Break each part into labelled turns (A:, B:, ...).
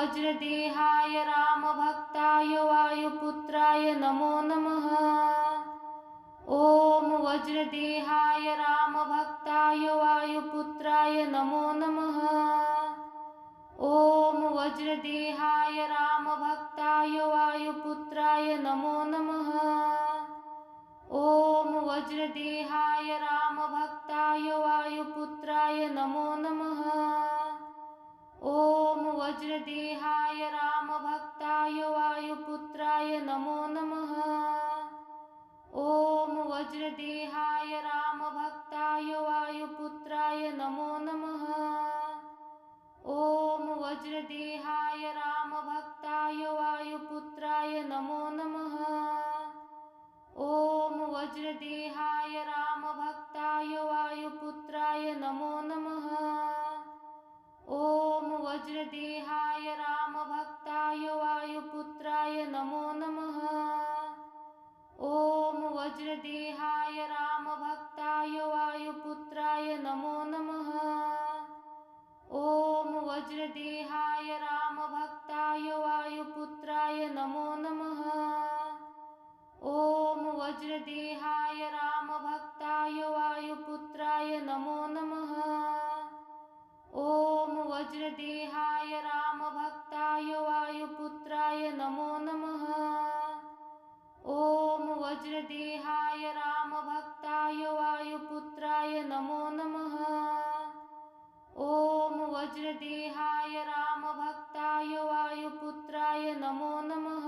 A: वज्रदेहाय रामभक्ताय वायुपुत्राय नमो नमः। ॐ वज्रदेहाय रामभक्ताय वायुपुत्राय नमो नमः। ॐ वज्रदेहाय रामभक्ताय वायुपुत्राय नमो नमः। ॐ वज्रदेहाय रामभक्ताय वायुपुत्राय नमो नमः। ॐ वज्रदेहाय रामभक्ताय वायुपुत्राय नमो नमः। ॐ वज्रदेहाय रामभक्ताय वायुपुत्राय नमो नमः। ॐ वज्रदेहाय रामभक्ताय वायुपुत्राय नमो नमः। ॐ वज्रदेहाय रामभक्ताय वायुपुत्राय नमो नमः। ॐ वज्रदेहाय रामभक्ताय वायुपुत्राय नमो नमः। ॐ वज्रदेहाय रामभक्ताय वायुपुत्राय नमो नमः। ॐ वज्रदेहाय रामभक्ताय वायुपुत्राय नमो नमः। ॐ वज्रदेहाय रामभक्ताय वायुपुत्राय नमो नमः। ॐ वज्रदेहाय रामभक्ताय वायुपुत्राय नमो नमः। ॐ वज्रदेहाय रामभक्ताय वायुपुत्राय नमो नमः। ॐ वज्रदेहाय रामभक्ताय वायुपुत्राय नमो नमः।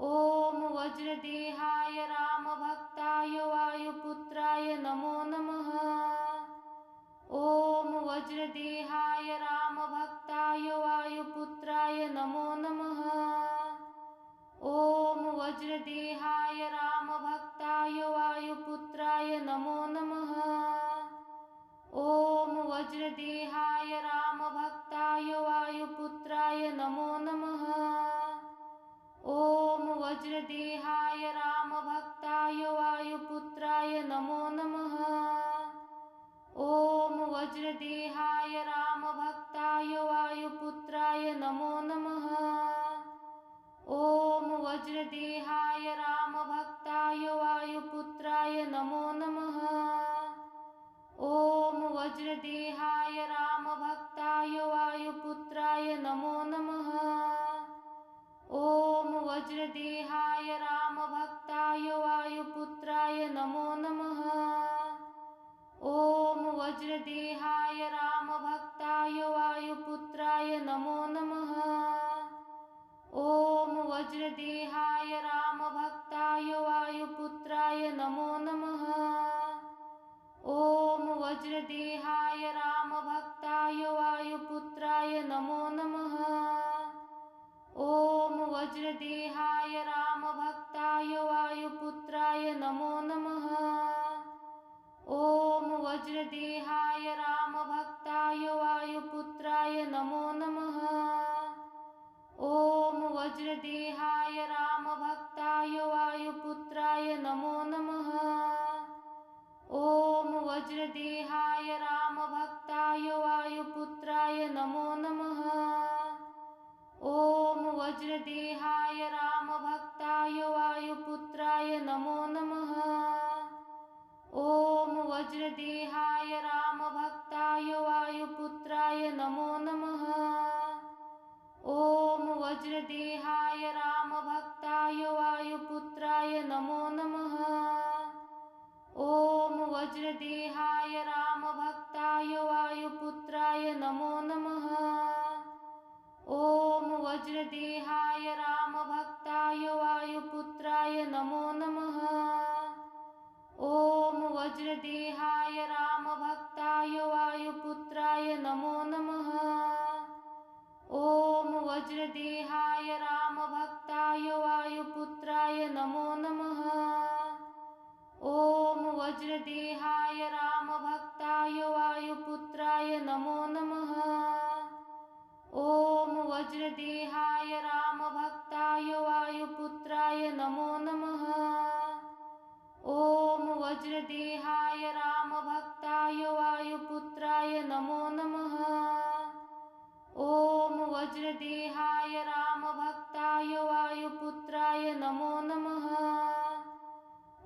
A: ॐ वज्रदेहाय रामभक्ताय वायुपुत्राय नमो नमः। ॐ वज्रदेहाय रामभक्ताय वायुपुत्राय नमो नमः। ॐ वज्रदेहाय रामभक्ताय वायुपुत्राय नमो नमः। ॐ वज्रदेहाय रामभक्ताय वायुपुत्राय नमो नमः। ॐ वज्रदेहाय रामभक्ताय वायुपुत्राय नमो नमः। ॐ वज्रदेहाय रामभक्ताय वायुपुत्राय नमो नमः। ॐ वज्रदेहाय रामभक्ताय वायुपुत्राय नमो नमः। ॐ वज्रदेहाय रामभक्ताय वायुपुत्राय नमो नमः। ॐ वज्रदेहाय रामभक्ताय वायुपुत्राय नमो नमः। ॐ वज्रदेहाय रामभक्ताय वायुपुत्राय नमो नमः। ॐ वज्रदेहाय रामभक्ताय वायुपुत्राय नमो नमः। ॐ वज्रदेहाय रामभक्ताय वायुपुत्राय नमो नमः। ॐ वज्रदेहाय रामभक्ताय वायुपुत्राय नमो नमः। ॐ वज्रदेहाय रामभक्ताय वायुपुत्राय नमो नमः। ॐ वज्रदेहाय रामभक्ताय वायुपुत्राय नमो नमः। ॐ वज्रदेहाय रामभक्ताय वायुपुत्राय नमो नमः। ॐ वज्रदेहाय रामभक्ताय वायुपुत्राय नमो नमः। ॐ वज्रदेहाय रामभक्ताय वायुपुत्राय नमो नमः। ॐ वज्रदेहाय रामभक्ताय वायुपुत्राय नमो नमः। ॐ वज्रदेहाय रामभक्ताय वायुपुत्राय नमो नमः। ॐ वज्रदेहाय रामभक्ताय वायुपुत्राय नमो नमः। ॐ वज्रदेहाय रामभक्ताय वायुपुत्राय नमो नमः। ॐ वज्रदेहाय रामभक्ताय वायुपुत्राय नमो नमः। ॐ वज्रदेहाय रामभक्ताय वायुपुत्राय नमो नमः। ॐ वज्रदेहाय रामभक्ताय वायुपुत्राय नमो नमः। ॐ वज्रदेहाय रामभक्ताय वायुपुत्राय नमो नमः। ॐ वज्रदेहाय रामभक्ताय वायुपुत्राय नमो नमः।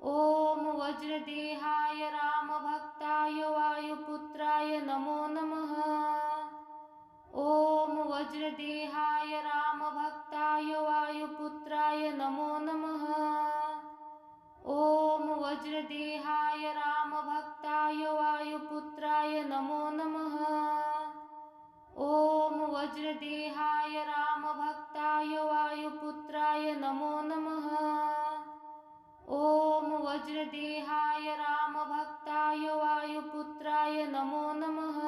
A: ॐ वज्रदेहाय रामभक्ताय वायुपुत्राय नमो नमः। ॐ वज्रदेहाय रामभक्ताय वायुपुत्राय नमो नमः। ॐ वज्रदेहाय रामभक्ताय वायुपुत्राय नमो नमः। ॐ वज्रदेहाय रामभक्ताय वायुपुत्राय नमो नमः। ॐ वज्रदेहाय रामभक्ताय वायुपुत्राय नमो नमः।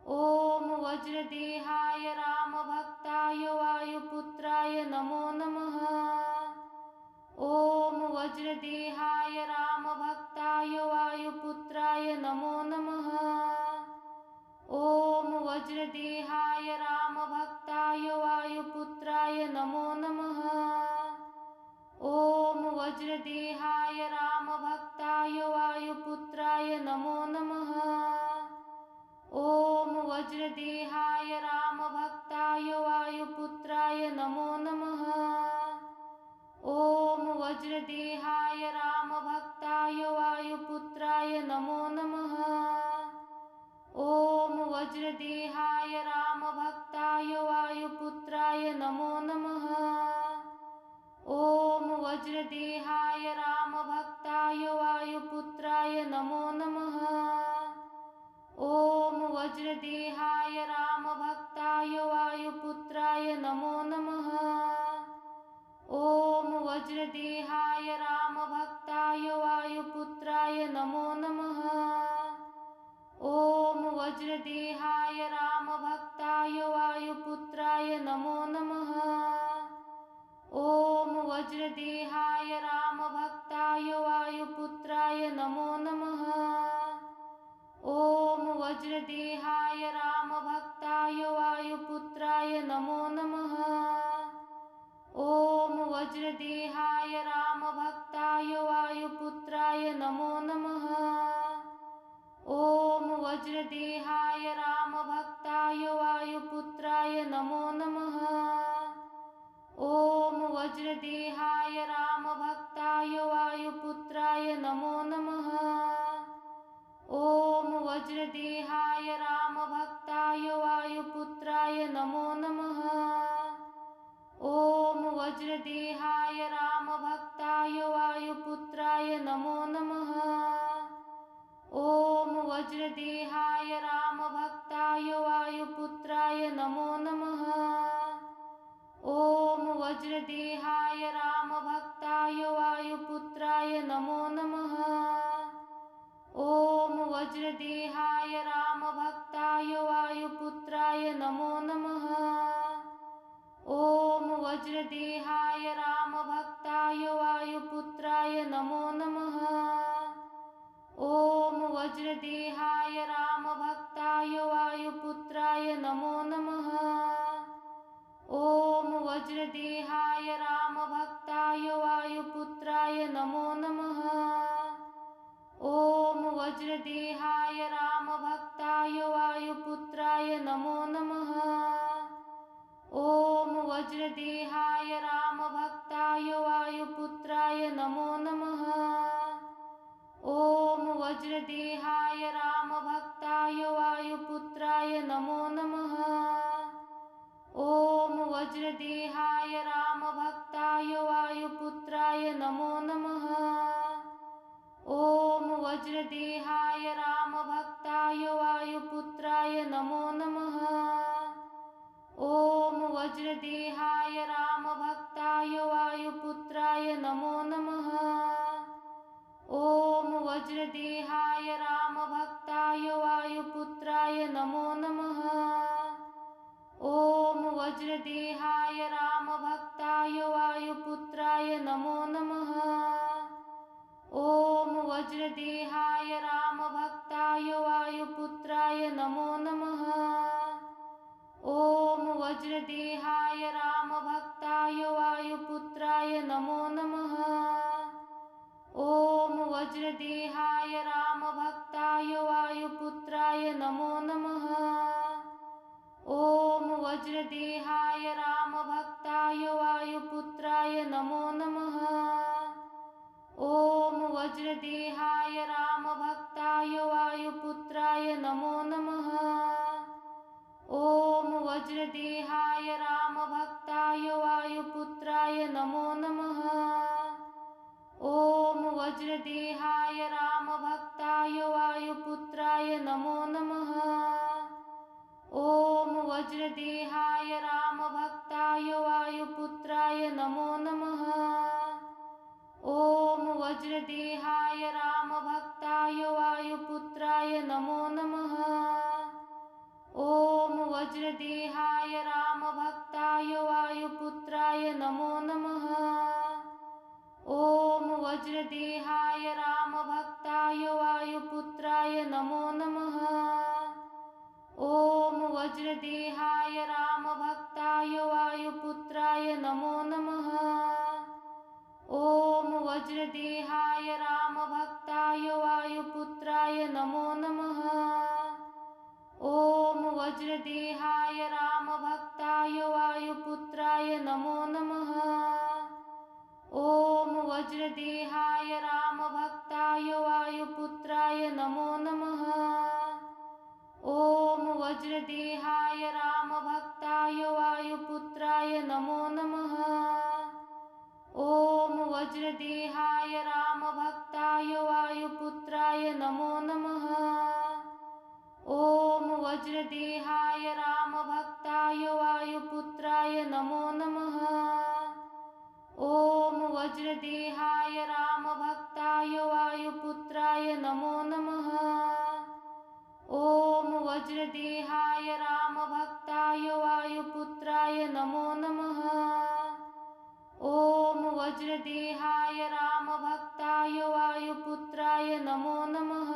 A: ॐ वज्रदेहाय रामभक्ताय वायुपुत्राय नमो नमः। ॐ वज्रदेहाय रामभक्ताय वायुपुत्राय नमो नमः। ॐ वज्रदेहाय रामभक्ताय वायुपुत्राय नमो नमः। ॐ वज्रदेहाय रामभक्ताय वायुपुत्राय नमो नमः। ॐ वज्रदेहाय रामभक्ताय वायुपुत्राय नमो नमः। ॐ वज्रदेहाय रामभक्ताय वायुपुत्राय नमो नमः। ॐ वज्रदेहाय रामभक्ताय वायुपुत्राय नमो नमः। ॐ वज्रदेहाय रामभक्ताय वायुपुत्राय नमो नमः। ॐ वज्रदेहाय रामभक्ताय वायुपुत्राय नमो नमः। ॐ वज्रदेहाय रामभक्ताय वायुपुत्राय नमो नमः। ॐ वज्रदेहाय रामभक्ताय वायुपुत्राय नमो नमः। ॐ वज्रदेहाय रामभक्ताय वायुपुत्राय नमो नमः। ॐ वज्रदेहाय रामभक्ताय वायुपुत्राय नमो नमः। ॐ वज्रदेहाय रामभक्ताय वायुपुत्राय नमो नमः। ॐ वज्रदेहाय रामभक्ताय वायुपुत्राय नमो नमः। ॐ वज्रदेहाय रामभक्ताय वायुपुत्राय नमो नमः। ॐ वज्रदेहाय रामभक्ताय वायुपुत्राय नमो नमः। ॐ वज्रदेहाय रामभक्ताय वायुपुत्राय नमो नमः। ॐ वज्रदेहाय रामभक्ताय वायुपुत्राय नमो नमः। ॐ वज्रदेहाय रामभक्ताय वायुपुत्राय नमो नमः। ॐ वज्रदेहाय रामभक्ताय वायुपुत्राय नमो नमः। ॐ वज्रदेहाय रामभक्ताय वायुपुत्राय नमो नमः। ॐ वज्रदेहाय रामभक्ताय वायुपुत्राय नमो नमः। ॐ वज्रदेहाय रामभक्ताय वायुपुत्राय नमो नमः। ॐ वज्रदेहाय रामभक्ताय वायुपुत्राय नमो नमः। ॐ वज्रदेहाय रामभक्ताय वायुपुत्राय नमो नमः। ॐ वज्रदेहाय रामभक्ताय वायुपुत्राय नमो नमः। ॐ वज्रदेहाय रामभक्ताय वायुपुत्राय नमो नमः। ॐ वज्रदेहाय रामभक्ताय वायुपुत्राय नमो नमः। ॐ वज्रदेहाय रामभक्ताय वायुपुत्राय नमो नमः। ॐ वज्रदेहाय रामभक्ताय वायुपुत्राय नमो नमः। ॐ वज्रदेहाय रामभक्ताय वायुपुत्राय नमो नमः। ॐ वज्रदेहाय रामभक्ताय वायुपुत्राय नमो नमः। ॐ वज्रदेहाय रामभक्ताय वायुपुत्राय नमो नमः। ॐ वज्रदेहाय रामभक्ताय वायुपुत्राय नमो नमः। ॐ वज्रदेहाय रामभक्ताय वायुपुत्राय नमो नमः। ॐ वज्रदेहाय रामभक्ताय वायुपुत्राय नमो नमः। ॐ वज्रदेहाय रामभक्ताय वायुपुत्राय नमो नमः। ॐ वज्रदेहाय रामभक्ताय वायुपुत्राय नमो नमः। ॐ वज्रदेहाय रामभक्ताय वायुपुत्राय नमो नमः। ॐ वज्रदेहाय रामभक्ताय वायुपुत्राय नमो नमः। ॐ वज्रदेहाय रामभक्ताय वायुपुत्राय नमो नमः। ॐ वज्रदेहाय रामभक्ताय वायुपुत्राय नमो नमः। ॐ वज्रदेहाय रामभक्ताय वायुपुत्राय नमो नमः। ॐ वज्रदेहाय रामभक्ताय वायुपुत्राय नमो नमः। ॐ वज्रदेहाय रामभक्ताय वायुपुत्राय नमो नमः। ॐ वज्रदेहाय रामभक्ताय वायुपुत्राय नमो नमः। ॐ वज्रदेहाय रामभक्ताय वायुपुत्राय नमो नमः। ॐ वज्रदेहाय रामभक्ताय वायुपुत्राय नमो नमः। ॐ वज्रदेहाय रामभक्ताय वायुपुत्राय नमो नमः। ॐ वज्रदेहाय रामभक्ताय वायुपुत्राय नमो नमः। ॐ वज्रदेहाय रामभक्ताय वायुपुत्राय नमो नमः। ॐ वज्रदेहाय रामभक्ताय वायुपुत्राय नमो नमः।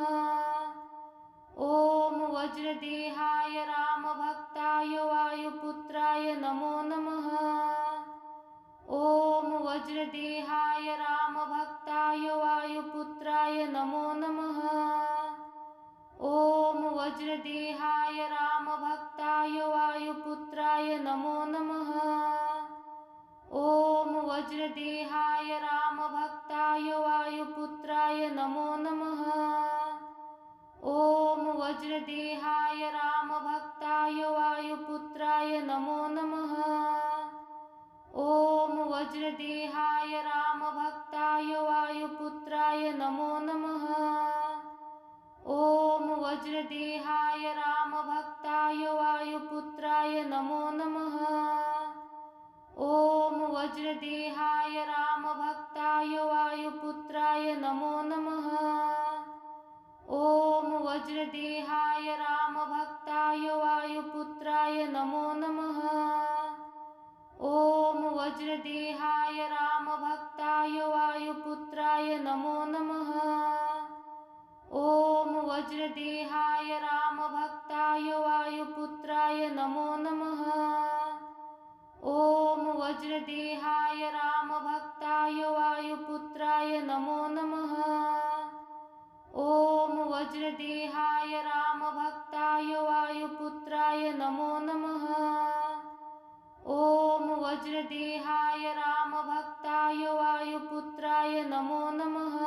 A: ॐ वज्रदेहाय रामभक्ताय वायुपुत्राय नमो नमः। ॐ वज्रदेहाय रामभक्ताय वायुपुत्राय नमो नमः। ॐ वज्रदेहाय रामभक्ताय वायुपुत्राय नमो नमः। ॐ वज्रदेहाय रामभक्ताय वायुपुत्राय नमो नमः। ॐ वज्रदेहाय रामभक्ताय वायुपुत्राय नमो नमः। ॐ वज्रदेहाय रामभक्ताय वायुपुत्राय नमो नमः। ॐ वज्रदेहाय रामभक्ताय वायुपुत्राय नमो नमः। ॐ वज्रदेहाय रामभक्ताय वायुपुत्राय नमो नमः। ॐ वज्रदेहाय रामभक्ताय वायुपुत्राय नमो नमः। ॐ वज्रदेहाय रामभक्ताय वायुपुत्राय नमो नमः। ॐ वज्रदेहाय रामभक्ताय वायुपुत्राय नमो नमः। ॐ वज्रदेहाय रामभक्ताय वायुपुत्राय नमो नमः। ॐ वज्रदेहाय रामभक्ताय वायुपुत्राय नमो नमः। ॐ वज्रदेहाय रामभक्ताय वायुपुत्राय नमो नमः।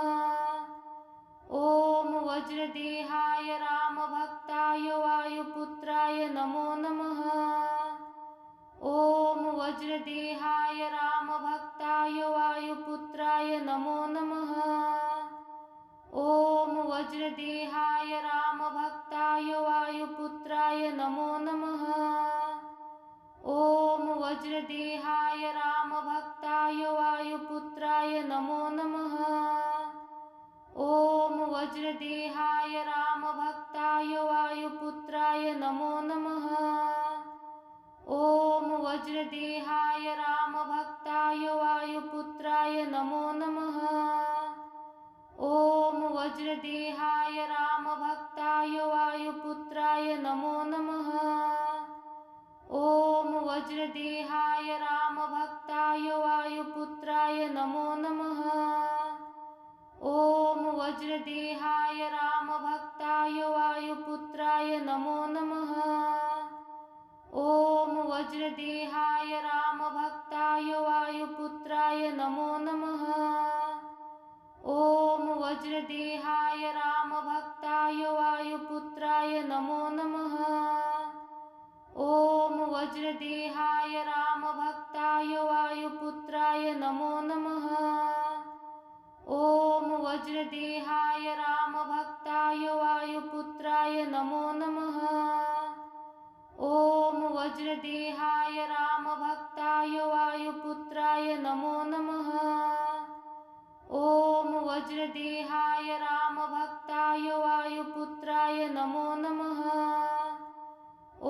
A: ॐ वज्रदेहाय रामभक्ताय वायुपुत्राय नमो नमः। ॐ वज्रदेहाय रामभक्ताय वायुपुत्राय नमो नमः। ॐ वज्रदेहाय रामभक्ताय वायुपुत्राय नमो नमः। ॐ वज्रदेहाय रामभक्ताय वायुपुत्राय नमो नमः। ॐ वज्रदेहाय रामभक्ताय वायुपुत्राय नमो नमः। ॐ वज्रदेहाय रामभक्ताय वायुपुत्राय नमो नमः। ॐ वज्रदेहाय रामभक्ताय वायुपुत्राय नमो नमः। ॐ वज्रदेहाय रामभक्ताय वायुपुत्राय नमो नमः। ॐ वज्रदेहाय रामभक्ताय वायुपुत्राय नमो नमः। ॐ वज्रदेहाय रामभक्ताय वायुपुत्राय नमो नमः। ॐ वज्रदेहाय रामभक्ताय वायुपुत्राय नमो नमः। ॐ वज्रदेहाय रामभक्ताय वायुपुत्राय नमो नमः। ॐ वज्रदेहाय रामभक्ताय वायुपुत्राय नमो नमः। ॐ वज्रदेहाय रामभक्ताय वायुपुत्राय नमो नमः। ॐ वज्रदेहाय रामभक्ताय वायुपुत्राय नमो नमः।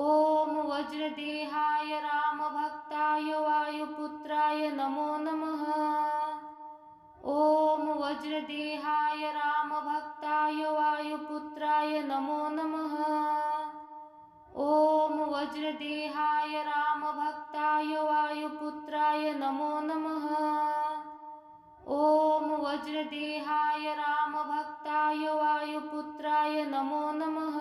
A: ॐ वज्रदेहाय रामभक्ताय वायुपुत्राय नमो नमः। ॐ वज्रदेहाय रामभक्ताय वायुपुत्राय नमो नमः। ॐ वज्रदेहाय रामभक्ताय वायुपुत्राय नमो नमः। ॐ वज्रदेहाय रामभक्ताय वायुपुत्राय नमो नमः।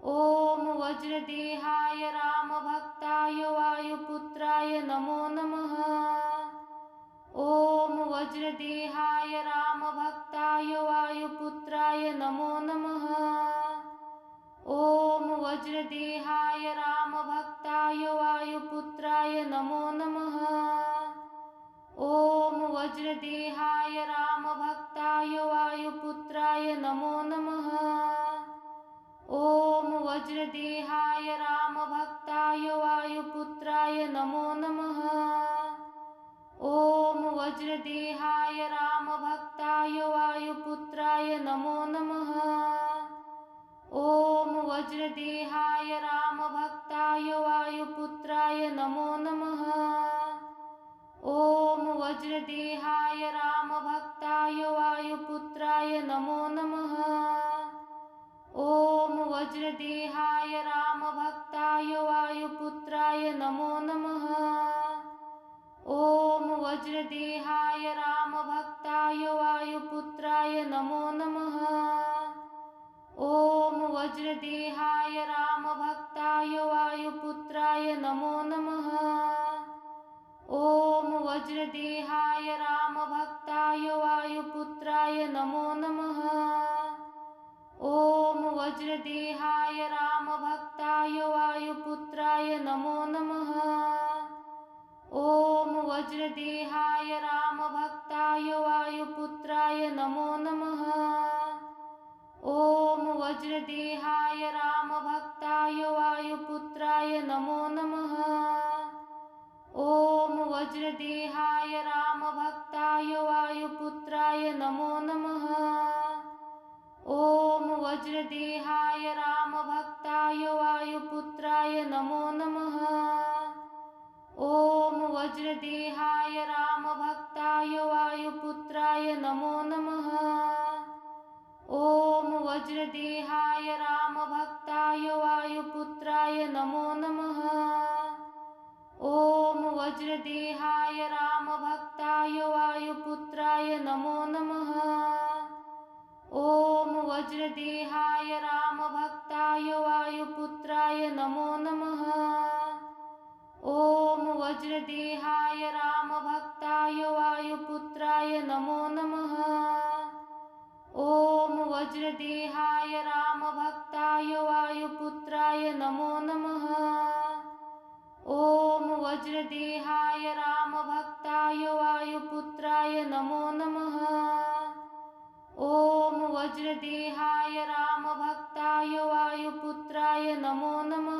A: ॐ वज्रदेहाय रामभक्ताय वायुपुत्राय नमो नमः। ॐ वज्रदेहाय रामभक्ताय वायुपुत्राय नमो नमः। ॐ वज्रदेहाय रामभक्ताय वायुपुत्राय नमो नमः। ॐ वज्रदेहाय रामभक्ताय वायुपुत्राय नमो नमः। ॐ वज्रदेहाय रामभक्ताय वायुपुत्राय नमो नमः। ॐ वज्रदेहाय रामभक्ताय वायुपुत्राय नमो नमः। ॐ वज्रदेहाय रामभक्ताय वायुपुत्राय नमो नमः। ॐ वज्रदेहाय रामभक्ताय वायुपुत्राय नमो नमः। ॐ वज्रदेहाय रामभक्ताय वायुपुत्राय नमो नमः। ॐ वज्रदेहाय रामभक्ताय वायुपुत्राय नमो नमः। ॐ वज्रदेहाय रामभक्ताय वायुपुत्राय नमो नमः। ॐ वज्रदेहाय रामभक्ताय वायुपुत्राय नमो नमः। ॐ वज्रदेहाय रामभक्ताय वायुपुत्राय नमो नमः। ॐ वज्रदेहाय रामभक्ताय वायुपुत्राय नमो नमः। ॐ वज्रदेहाय रामभक्ताय वायुपुत्राय नमो नमः। ॐ वज्रदेहाय रामभक्ताय वायुपुत्राय नमो नमः। ॐ वज्रदेहाय रामभक्ताय वायुपुत्राय नमो नमः। ॐ वज्रदेहाय रामभक्ताय वायुपुत्राय नमो नमः। ॐ वज्रदेहाय रामभक्ताय वायुपुत्राय नमो नमः। ॐ वज्रदेहाय रामभक्ताय वायुपुत्राय नमो नमः। ॐ वज्रदेहाय रामभक्ताय वायुपुत्राय नमो नमः। ॐ वज्रदेहाय रामभक्ताय वायुपुत्राय नमो नमः। ॐ वज्रदेहाय रामभक्ताय वायुपुत्राय नमो नमः। ॐ वज्रदेहाय रामभक्ताय वायुपुत्राय नमो नमः। ॐ वज्रदेहाय रामभक्ताय वायुपुत्राय नमो नमः।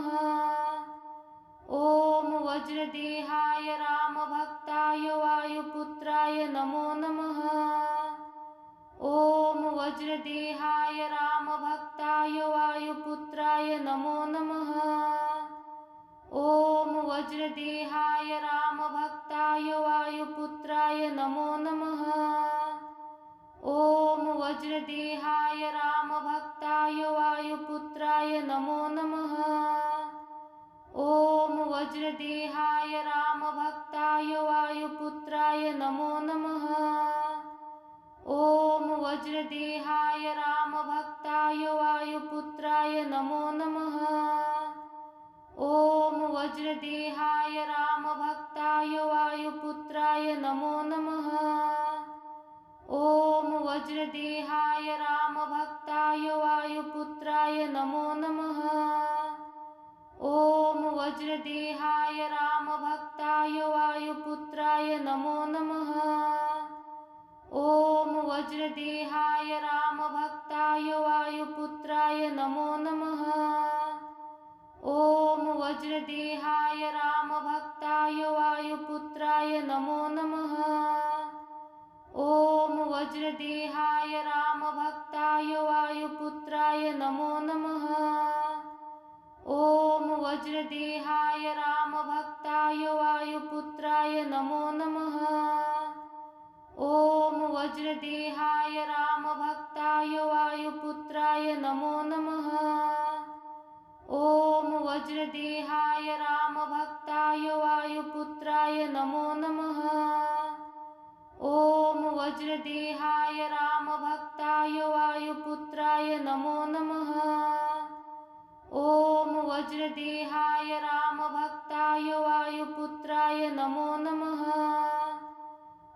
A: ॐ वज्रदेहाय रामभक्ताय वायुपुत्राय नमो नमः। ॐ वज्रदेहाय रामभक्ताय वायुपुत्राय नमो नमः। ॐ वज्रदेहाय रामभक्ताय वायुपुत्राय नमो नमः। ॐ वज्रदेहाय रामभक्ताय वायुपुत्राय नमो नमः। ॐ वज्रदेहाय रामभक्ताय वायुपुत्राय नमो नमः। ॐ वज्रदेहाय रामभक्ताय वायुपुत्राय नमो नमः। ॐ वज्रदेहाय रामभक्ताय वायुपुत्राय नमो नमः। ॐ वज्रदेहाय रामभक्ताय वायुपुत्राय नमो नमः। ॐ वज्रदेहाय रामभक्ताय वायुपुत्राय नमो नमः। ॐ वज्रदेहाय रामभक्ताय वायुपुत्राय नमो नमः। ॐ वज्रदेहाय रामभक्ताय वायुपुत्राय नमो नमः। ॐ वज्रदेहाय रामभक्ताय वायुपुत्राय नमो नमः। ॐ वज्रदेहाय रामभक्ताय वायुपुत्राय नमो नमः। ॐ वज्रदेहाय रामभक्ताय वायुपुत्राय नमो नमः। ॐ वज्रदेहाय रामभक्ताय वायुपुत्राय नमो नमः। ॐ वज्रदेहाय रामभक्ताय वायुपुत्राय नमो नमः। ॐ वज्रदेहाय रामभक्ताय वायुपुत्राय नमो नमः।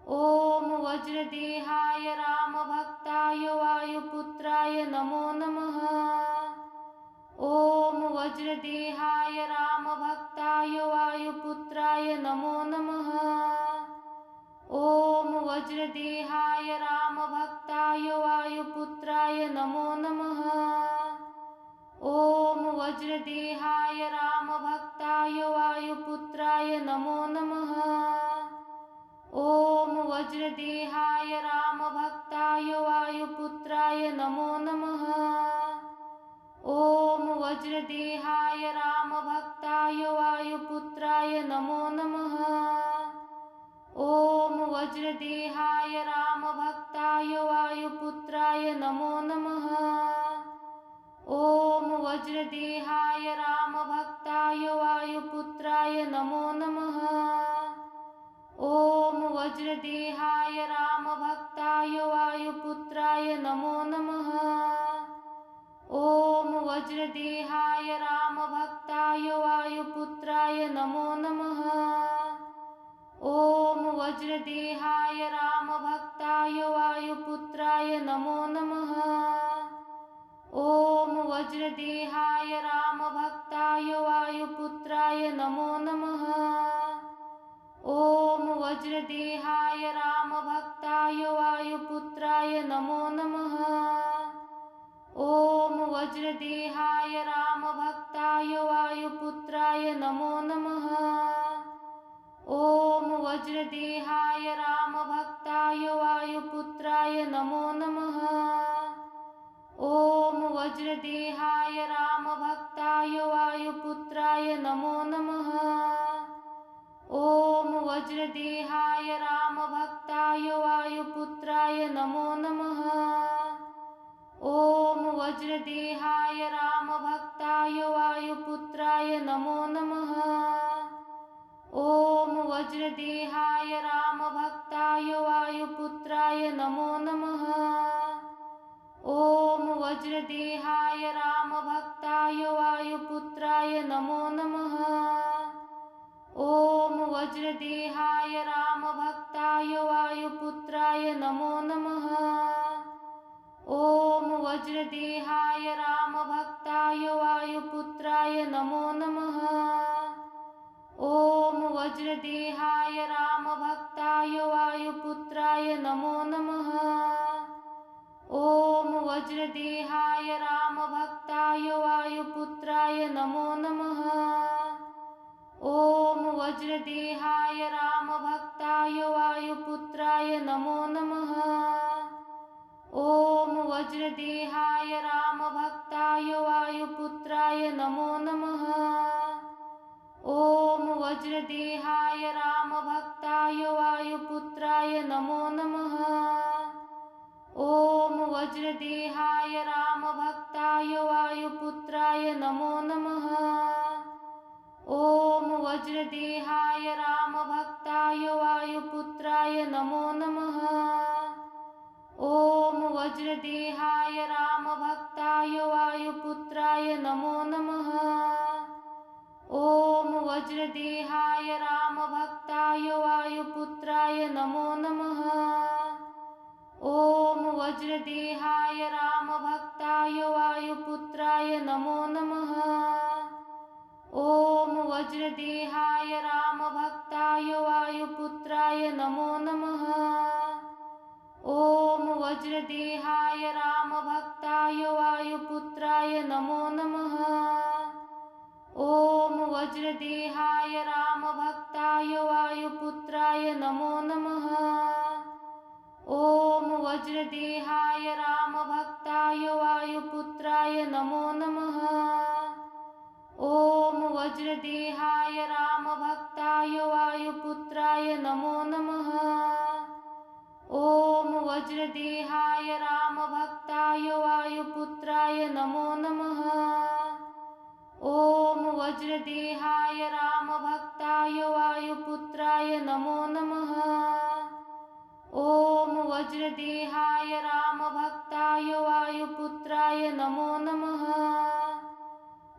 A: ॐ वज्रदेहाय रामभक्ताय वायुपुत्राय नमो नमः। ॐ वज्रदेहाय रामभक्ताय वायुपुत्राय नमो नमः। ॐ वज्रदेहाय रामभक्ताय वायुपुत्राय नमो नमः। ॐ वज्रदेहाय रामभक्ताय वायुपुत्राय नमो नमः। ॐ वज्रदेहाय रामभक्ताय वायुपुत्राय नमो नमः। ॐ वज्रदेहाय रामभक्ताय वायुपुत्राय नमो नमः। ॐ वज्रदेहाय रामभक्ताय वायुपुत्राय नमो नमः। ॐ वज्रदेहाय रामभक्ताय वायुपुत्राय नमो नमः। ॐ वज्रदेहाय रामभक्ताय वायुपुत्राय नमो नमः। ॐ वज्रदेहाय रामभक्ताय वायुपुत्राय नमो नमः। ॐ वज्रदेहाय रामभक्ताय वायुपुत्राय नमो नमः। ॐ वज्रदेहाय रामभक्ताय वायुपुत्राय नमो नमः। ॐ वज्रदेहाय रामभक्ताय वायुपुत्राय नमो नमः। ॐ वज्रदेहाय रामभक्ताय वायुपुत्राय नमो नमः। ॐ वज्रदेहाय रामभक्ताय वायुपुत्राय नमो नमः। ॐ वज्रदेहाय रामभक्ताय वायुपुत्राय नमो नमः। ॐ वज्रदेहाय रामभक्ताय वायुपुत्राय नमो नमः। ॐ वज्रदेहाय रामभक्ताय वायुपुत्राय नमो नमः। ॐ वज्रदेहाय रामभक्ताय वायुपुत्राय नमो नमः। ॐ वज्रदेहाय रामभक्ताय वायुपुत्राय नमो नमः। ॐ वज्रदेहाय रामभक्ताय वायुपुत्राय नमो नमः। ॐ वज्रदेहाय रामभक्ताय वायुपुत्राय नमो नमः। ॐ वज्रदेहाय रामभक्ताय वायुपुत्राय नमो नमः। ॐ वज्रदेहाय रामभक्ताय वायुपुत्राय नमो नमः। ॐ वज्रदेहाय रामभक्ताय वायुपुत्राय नमो नमः। ॐ वज्रदेहाय रामभक्ताय वायुपुत्राय नमो नमः। ॐ वज्रदेहाय रामभक्ताय वायुपुत्राय नमो नमः। ॐ वज्रदेहाय रामभक्ताय वायुपुत्राय नमो नमः। ॐ वज्रदेहाय रामभक्ताय वायुपुत्राय नमो नमः। ॐ वज्रदेहाय रामभक्ताय वायुपुत्राय नमो नमः। ॐ वज्रदेहाय रामभक्ताय वायुपुत्राय नमो नमः। ॐ वज्रदेहाय रामभक्ताय वायुपुत्राय नमो नमः। ॐ वज्रदेहाय रामभक्ताय वायुपुत्राय नमो नमः। ॐ वज्रदेहाय रामभक्ताय वायुपुत्राय नमो नमः। ॐ वज्रदेहाय रामभक्ताय वायुपुत्राय नमो नमः। ॐ वज्रदेहाय रामभक्ताय वायुपुत्राय नमो नमः। ॐ वज्रदेहाय रामभक्ताय वायुपुत्राय नमो नमः। ॐ वज्रदेहाय रामभक्ताय वायुपुत्राय नमो नमः। ॐ वज्रदेहाय रामभक्ताय वायुपुत्राय नमो नमः। ॐ वज्रदेहाय रामभक्ताय वायुपुत्राय नमो नमः।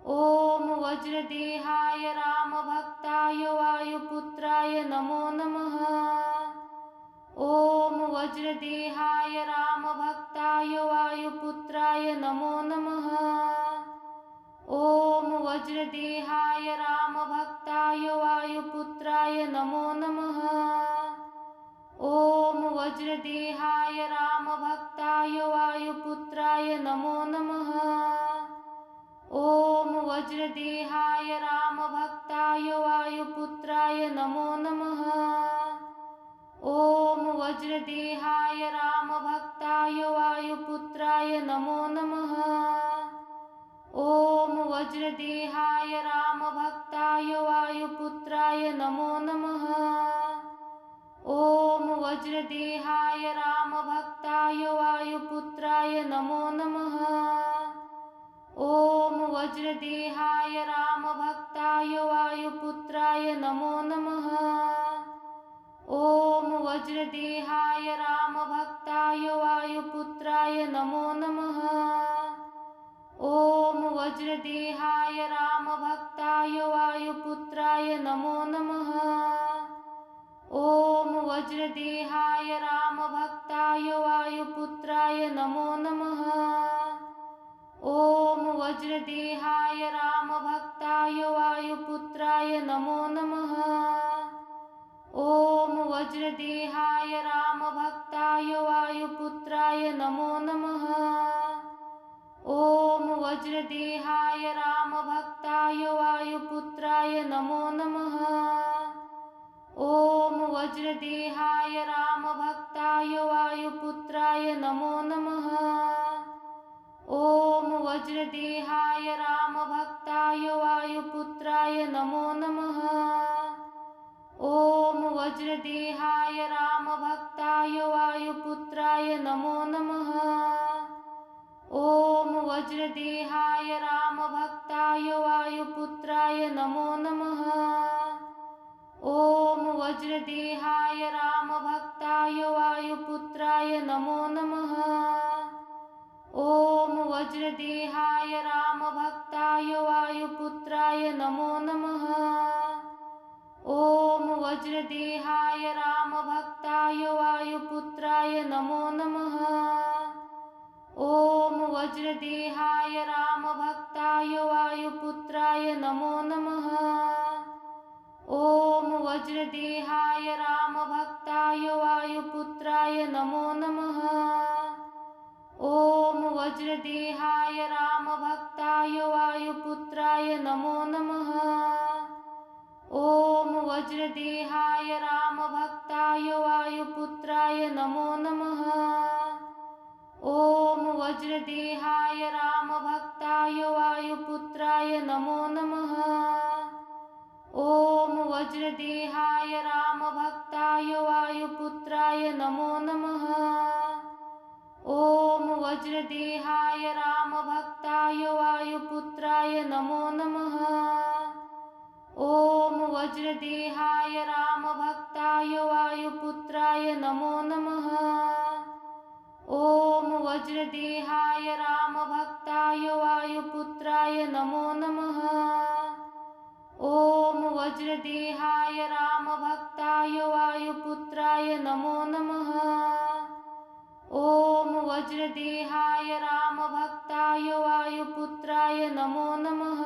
A: ॐ वज्रदेहाय रामभक्ताय वायुपुत्राय नमो नमः। ॐ वज्रदेहाय रामभक्ताय वायुपुत्राय नमो नमः। ॐ वज्रदेहाय रामभक्ताय वायुपुत्राय नमो नमः। ॐ वज्रदेहाय रामभक्ताय वायुपुत्राय नमो नमः। ॐ वज्रदेहाय रामभक्ताय वायुपुत्राय नमो नमः। ॐ वज्रदेहाय रामभक्ताय वायुपुत्राय नमो नमः। ॐ वज्रदेहाय रामभक्ताय वायुपुत्राय नमो नमः। ॐ वज्रदेहाय रामभक्ताय वायुपुत्राय नमो नमः। ॐ वज्रदेहाय रामभक्ताय वायुपुत्राय नमो नमः। ॐ वज्रदेहाय रामभक्ताय वायुपुत्राय नमो नमः। ॐ वज्रदेहाय रामभक्ताय वायुपुत्राय नमो नमः। ॐ वज्रदेहाय रामभक्ताय वायुपुत्राय नमो नमः। ॐ वज्रदेहाय रामभक्ताय वायुपुत्राय नमो नमः। ॐ वज्रदेहाय रामभक्ताय वायुपुत्राय नमो नमः। ॐ वज्रदेहाय रामभक्ताय वायुपुत्राय नमो नमः। ॐ वज्रदेहाय रामभक्ताय वायुपुत्राय नमो नमः। ॐ वज्रदेहाय रामभक्ताय वायुपुत्राय नमो नमः। ॐ वज्रदेहाय रामभक्ताय वायुपुत्राय नमो नमः। ॐ वज्रदेहाय रामभक्ताय वायुपुत्राय नमो नमः। ॐ वज्रदेहाय रामभक्ताय वायुपुत्राय नमो नमः। ॐ वज्रदेहाय रामभक्ताय वायुपुत्राय नमो नमः। ॐ वज्रदेहाय रामभक्ताय वायुपुत्राय नमो नमः। ॐ वज्रदेहाय रामभक्ताय वायुपुत्राय नमो नमः। ॐ वज्रदेहाय रामभक्ताय वायुपुत्राय नमो नमः। ॐ वज्रदेहाय रामभक्ताय वायुपुत्राय नमो नमः। ॐ वज्रदेहाय रामभक्ताय वायुपुत्राय नमो नमः। ॐ वज्रदेहाय रामभक्ताय वायुपुत्राय नमो नमः। ॐ वज्रदेहाय रामभक्ताय वायुपुत्राय नमो नमः। ॐ वज्रदेहाय रामभक्ताय वायुपुत्राय नमो नमः। ॐ वज्रदेहाय रामभक्ताय वायुपुत्राय नमो नमः। ॐ वज्रदेहाय रामभक्ताय वायुपुत्राय नमो नमः। ॐ वज्रदेहाय रामभक्ताय वायुपुत्राय नमो नमः। ॐ वज्रदेहाय रामभक्ताय वायुपुत्राय नमो नमः।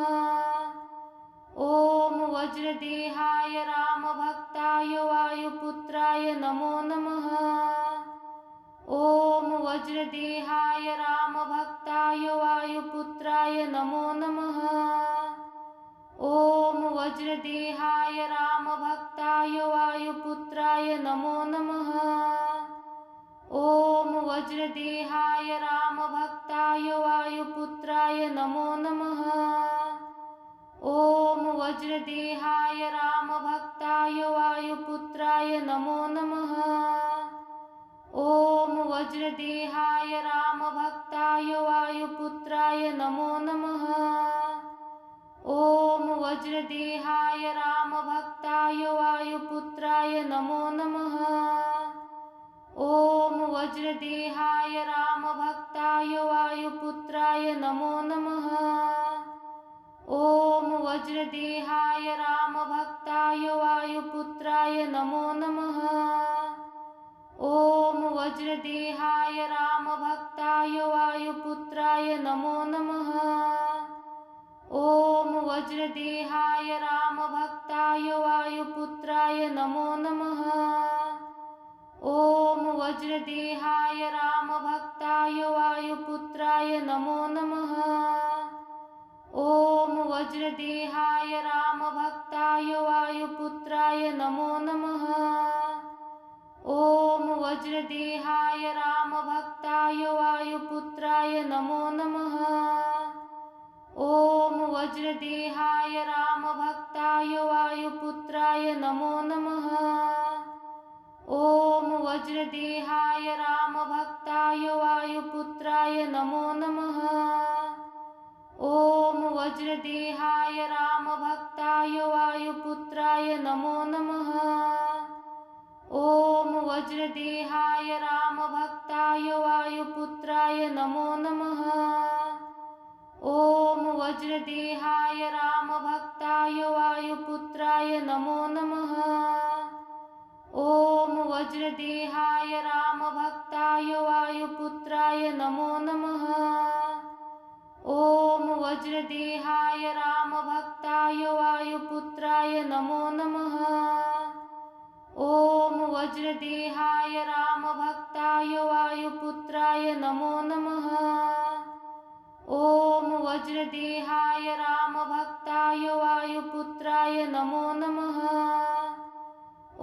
A: ॐ वज्रदेहाय रामभक्ताय वायुपुत्राय नमो नमः। ॐ वज्रदेहाय रामभक्ताय वायुपुत्राय नमो नमः। ॐ वज्रदेहाय रामभक्ताय वायुपुत्राय नमो नमः। ॐ वज्रदेहाय रामभक्ताय वायुपुत्राय नमो नमः। ॐ वज्रदेहाय रामभक्ताय वायुपुत्राय नमो नमः। ॐ वज्रदेहाय रामभक्ताय वायुपुत्राय नमो नमः। ॐ वज्रदेहाय रामभक्ताय वायुपुत्राय नमो नमः। ॐ वज्रदेहाय रामभक्ताय वायुपुत्राय नमो नमः। ॐ वज्रदेहाय रामभक्ताय वायुपुत्राय नमो नमः। ॐ वज्रदेहाय रामभक्ताय वायुपुत्राय नमो नमः। ॐ वज्रदेहाय रामभक्ताय वायुपुत्राय नमो नमः। ॐ वज्रदेहाय रामभक्ताय वायुपुत्राय नमो नमः। ॐ वज्रदेहाय रामभक्ताय वायुपुत्राय नमो नमः। ॐ वज्रदेहाय रामभक्ताय वायुपुत्राय नमो नमः। ॐ वज्रदेहाय रामभक्ताय वायुपुत्राय नमो नमः। ॐ वज्रदेहाय रामभक्ताय वायुपुत्राय नमो नमः। ॐ वज्रदेहाय रामभक्ताय वायुपुत्राय नमो नमः। ॐ वज्रदेहाय रामभक्ताय वायुपुत्राय नमो नमः। ॐ वज्रदेहाय रामभक्ताय वायुपुत्राय नमो नमः। ॐ वज्रदेहाय रामभक्ताय वायुपुत्राय नमो नमः। ॐ वज्रदेहाय रामभक्ताय वायुपुत्राय नमो नमः। ॐ वज्रदेहाय रामभक्ताय वायुपुत्राय नमो नमः। ॐ वज्रदेहाय रामभक्ताय वायुपुत्राय नमो नमः।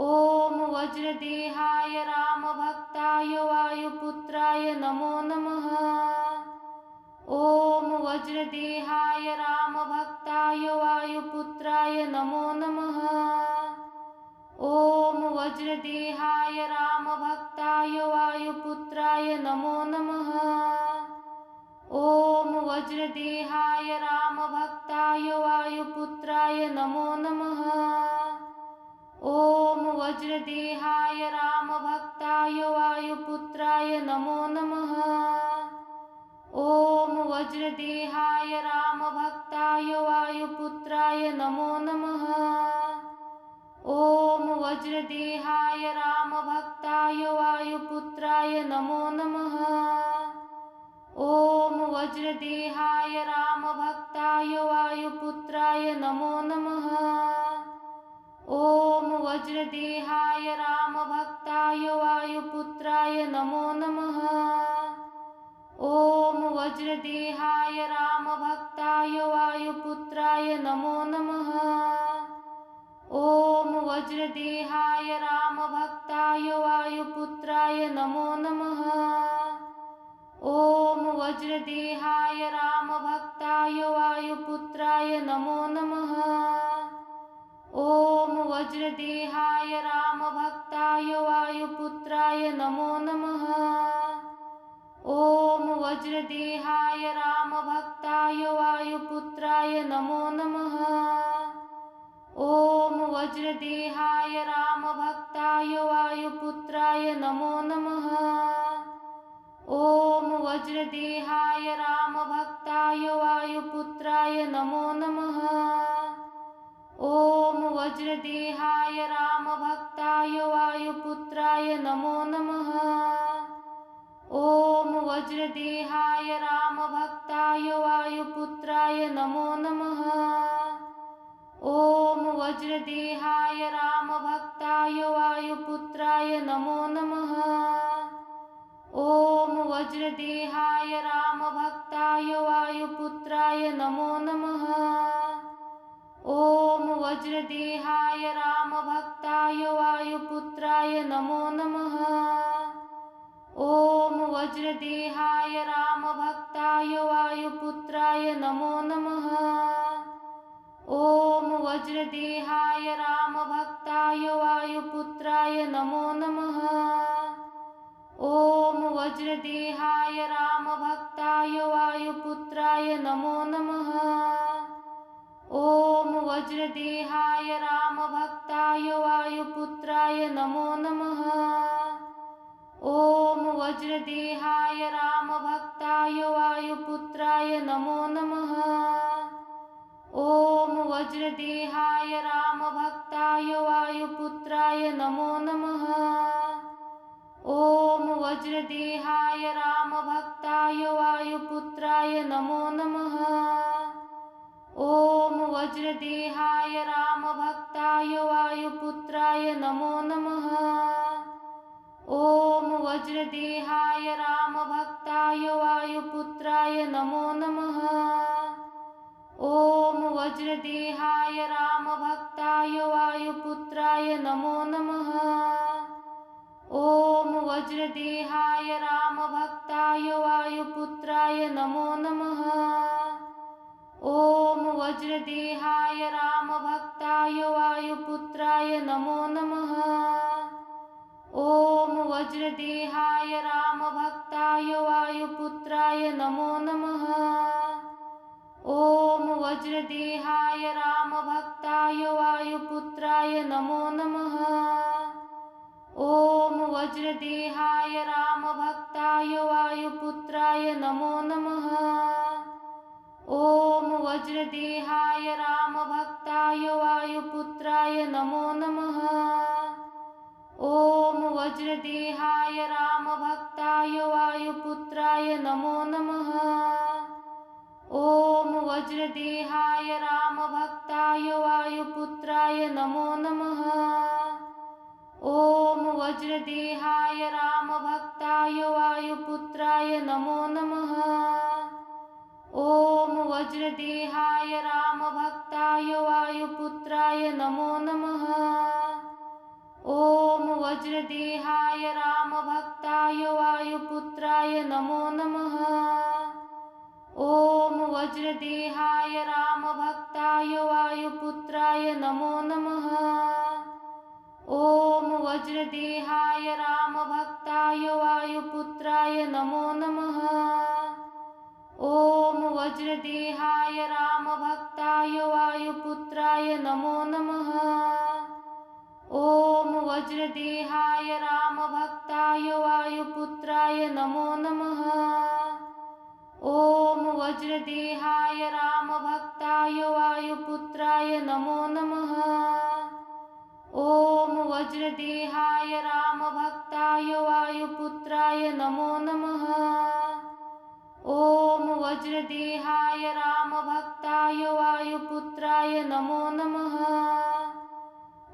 A: ॐ वज्रदेहाय रामभक्ताय वायुपुत्राय नमो नमः। ॐ वज्रदेहाय रामभक्ताय वायुपुत्राय नमो नमः। ॐ वज्रदेहाय रामभक्ताय वायुपुत्राय नमो नमः। ॐ वज्रदेहाय रामभक्ताय वायुपुत्राय नमो नमः। ॐ वज्रदेहाय रामभक्ताय वायुपुत्राय नमो नमः। ॐ वज्रदेहाय रामभक्ताय वायुपुत्राय नमो नमः। ॐ वज्रदेहाय रामभक्ताय वायुपुत्राय नमो नमः। ॐ वज्रदेहाय रामभक्ताय वायुपुत्राय नमो नमः। ॐ वज्रदेहाय रामभक्ताय वायुपुत्राय नमो नमः। ॐ वज्रदेहाय रामभक्ताय वायुपुत्राय नमो नमः। ॐ वज्रदेहाय रामभक्ताय वायुपुत्राय नमो नमः। ॐ वज्रदेहाय रामभक्ताय वायुपुत्राय नमो नमः। ॐ वज्रदेहाय रामभक्ताय वायुपुत्राय नमो नमः। ॐ वज्रदेहाय रामभक्ताय वायुपुत्राय नमो नमः। ॐ वज्रदेहाय रामभक्ताय वायुपुत्राय नमो नमः। ॐ वज्रदेहाय रामभक्ताय वायुपुत्राय नमो नमः। ॐ वज्रदेहाय रामभक्ताय वायुपुत्राय नमो नमः। ॐ वज्रदेहाय रामभक्ताय वायुपुत्राय नमो नमः। ॐ वज्रदेहाय रामभक्ताय वायुपुत्राय नमो नमः। ॐ वज्रदेहाय रामभक्ताय वायुपुत्राय नमो नमः। ॐ वज्रदेहाय रामभक्ताय वायुपुत्राय नमो नमः। ॐ वज्रदेहाय रामभक्ताय वायुपुत्राय नमो नमः। ॐ वज्रदेहाय रामभक्ताय वायुपुत्राय नमो नमः। ॐ वज्रदेहाय रामभक्ताय वायुपुत्राय नमो नमः। ॐ वज्रदेहाय रामभक्ताय वायुपुत्राय नमो नमः। ॐ वज्रदेहाय रामभक्ताय वायुपुत्राय नमो नमः। ॐ वज्रदेहाय रामभक्ताय वायुपुत्राय नमो नमः। ॐ वज्रदेहाय रामभक्ताय वायुपुत्राय नमो नमः। ॐ वज्रदेहाय रामभक्ताय वायुपुत्राय नमो नमः। ॐ वज्रदेहाय रामभक्ताय वायुपुत्राय नमो नमः। ॐ वज्रदेहाय रामभक्ताय वायुपुत्राय नमो नमः। ॐ वज्रदेहाय रामभक्ताय वायुपुत्राय नमो नमः। ॐ वज्रदेहाय रामभक्ताय वायुपुत्राय नमो नमः। ॐ वज्रदेहाय रामभक्ताय वायुपुत्राय नमो नमः। ॐ वज्रदेहाय रामभक्ताय वायुपुत्राय नमो नमः। ॐ वज्रदेहाय रामभक्ताय वायुपुत्राय नमो नमः। ॐ वज्रदेहाय रामभक्ताय वायुपुत्राय नमो नमः। ॐ वज्रदेहाय रामभक्ताय वायुपुत्राय नमो नमः। ॐ वज्रदेहाय रामभक्ताय वायुपुत्राय नमो नमः। ॐ वज्रदेहाय रामभक्ताय वायुपुत्राय नमो नमः। ॐ वज्रदेहाय रामभक्ताय वायुपुत्राय नमो नमः। ॐ वज्रदेहाय रामभक्ताय वायुपुत्राय नमो नमः। ॐ वज्रदेहाय रामभक्ताय वायुपुत्राय नमो नमः। ॐ वज्रदेहाय रामभक्ताय वायुपुत्राय नमो नमः। ॐ वज्रदेहाय रामभक्ताय वायुपुत्राय नमो नमः। ॐ वज्रदेहाय रामभक्ताय वायुपुत्राय नमो नमः। ॐ वज्रदेहाय रामभक्ताय वायुपुत्राय नमो नमः। ॐ वज्रदेहाय रामभक्ताय वायुपुत्राय नमो नमः। ॐ वज्रदेहाय रामभक्ताय वायुपुत्राय नमो नमः।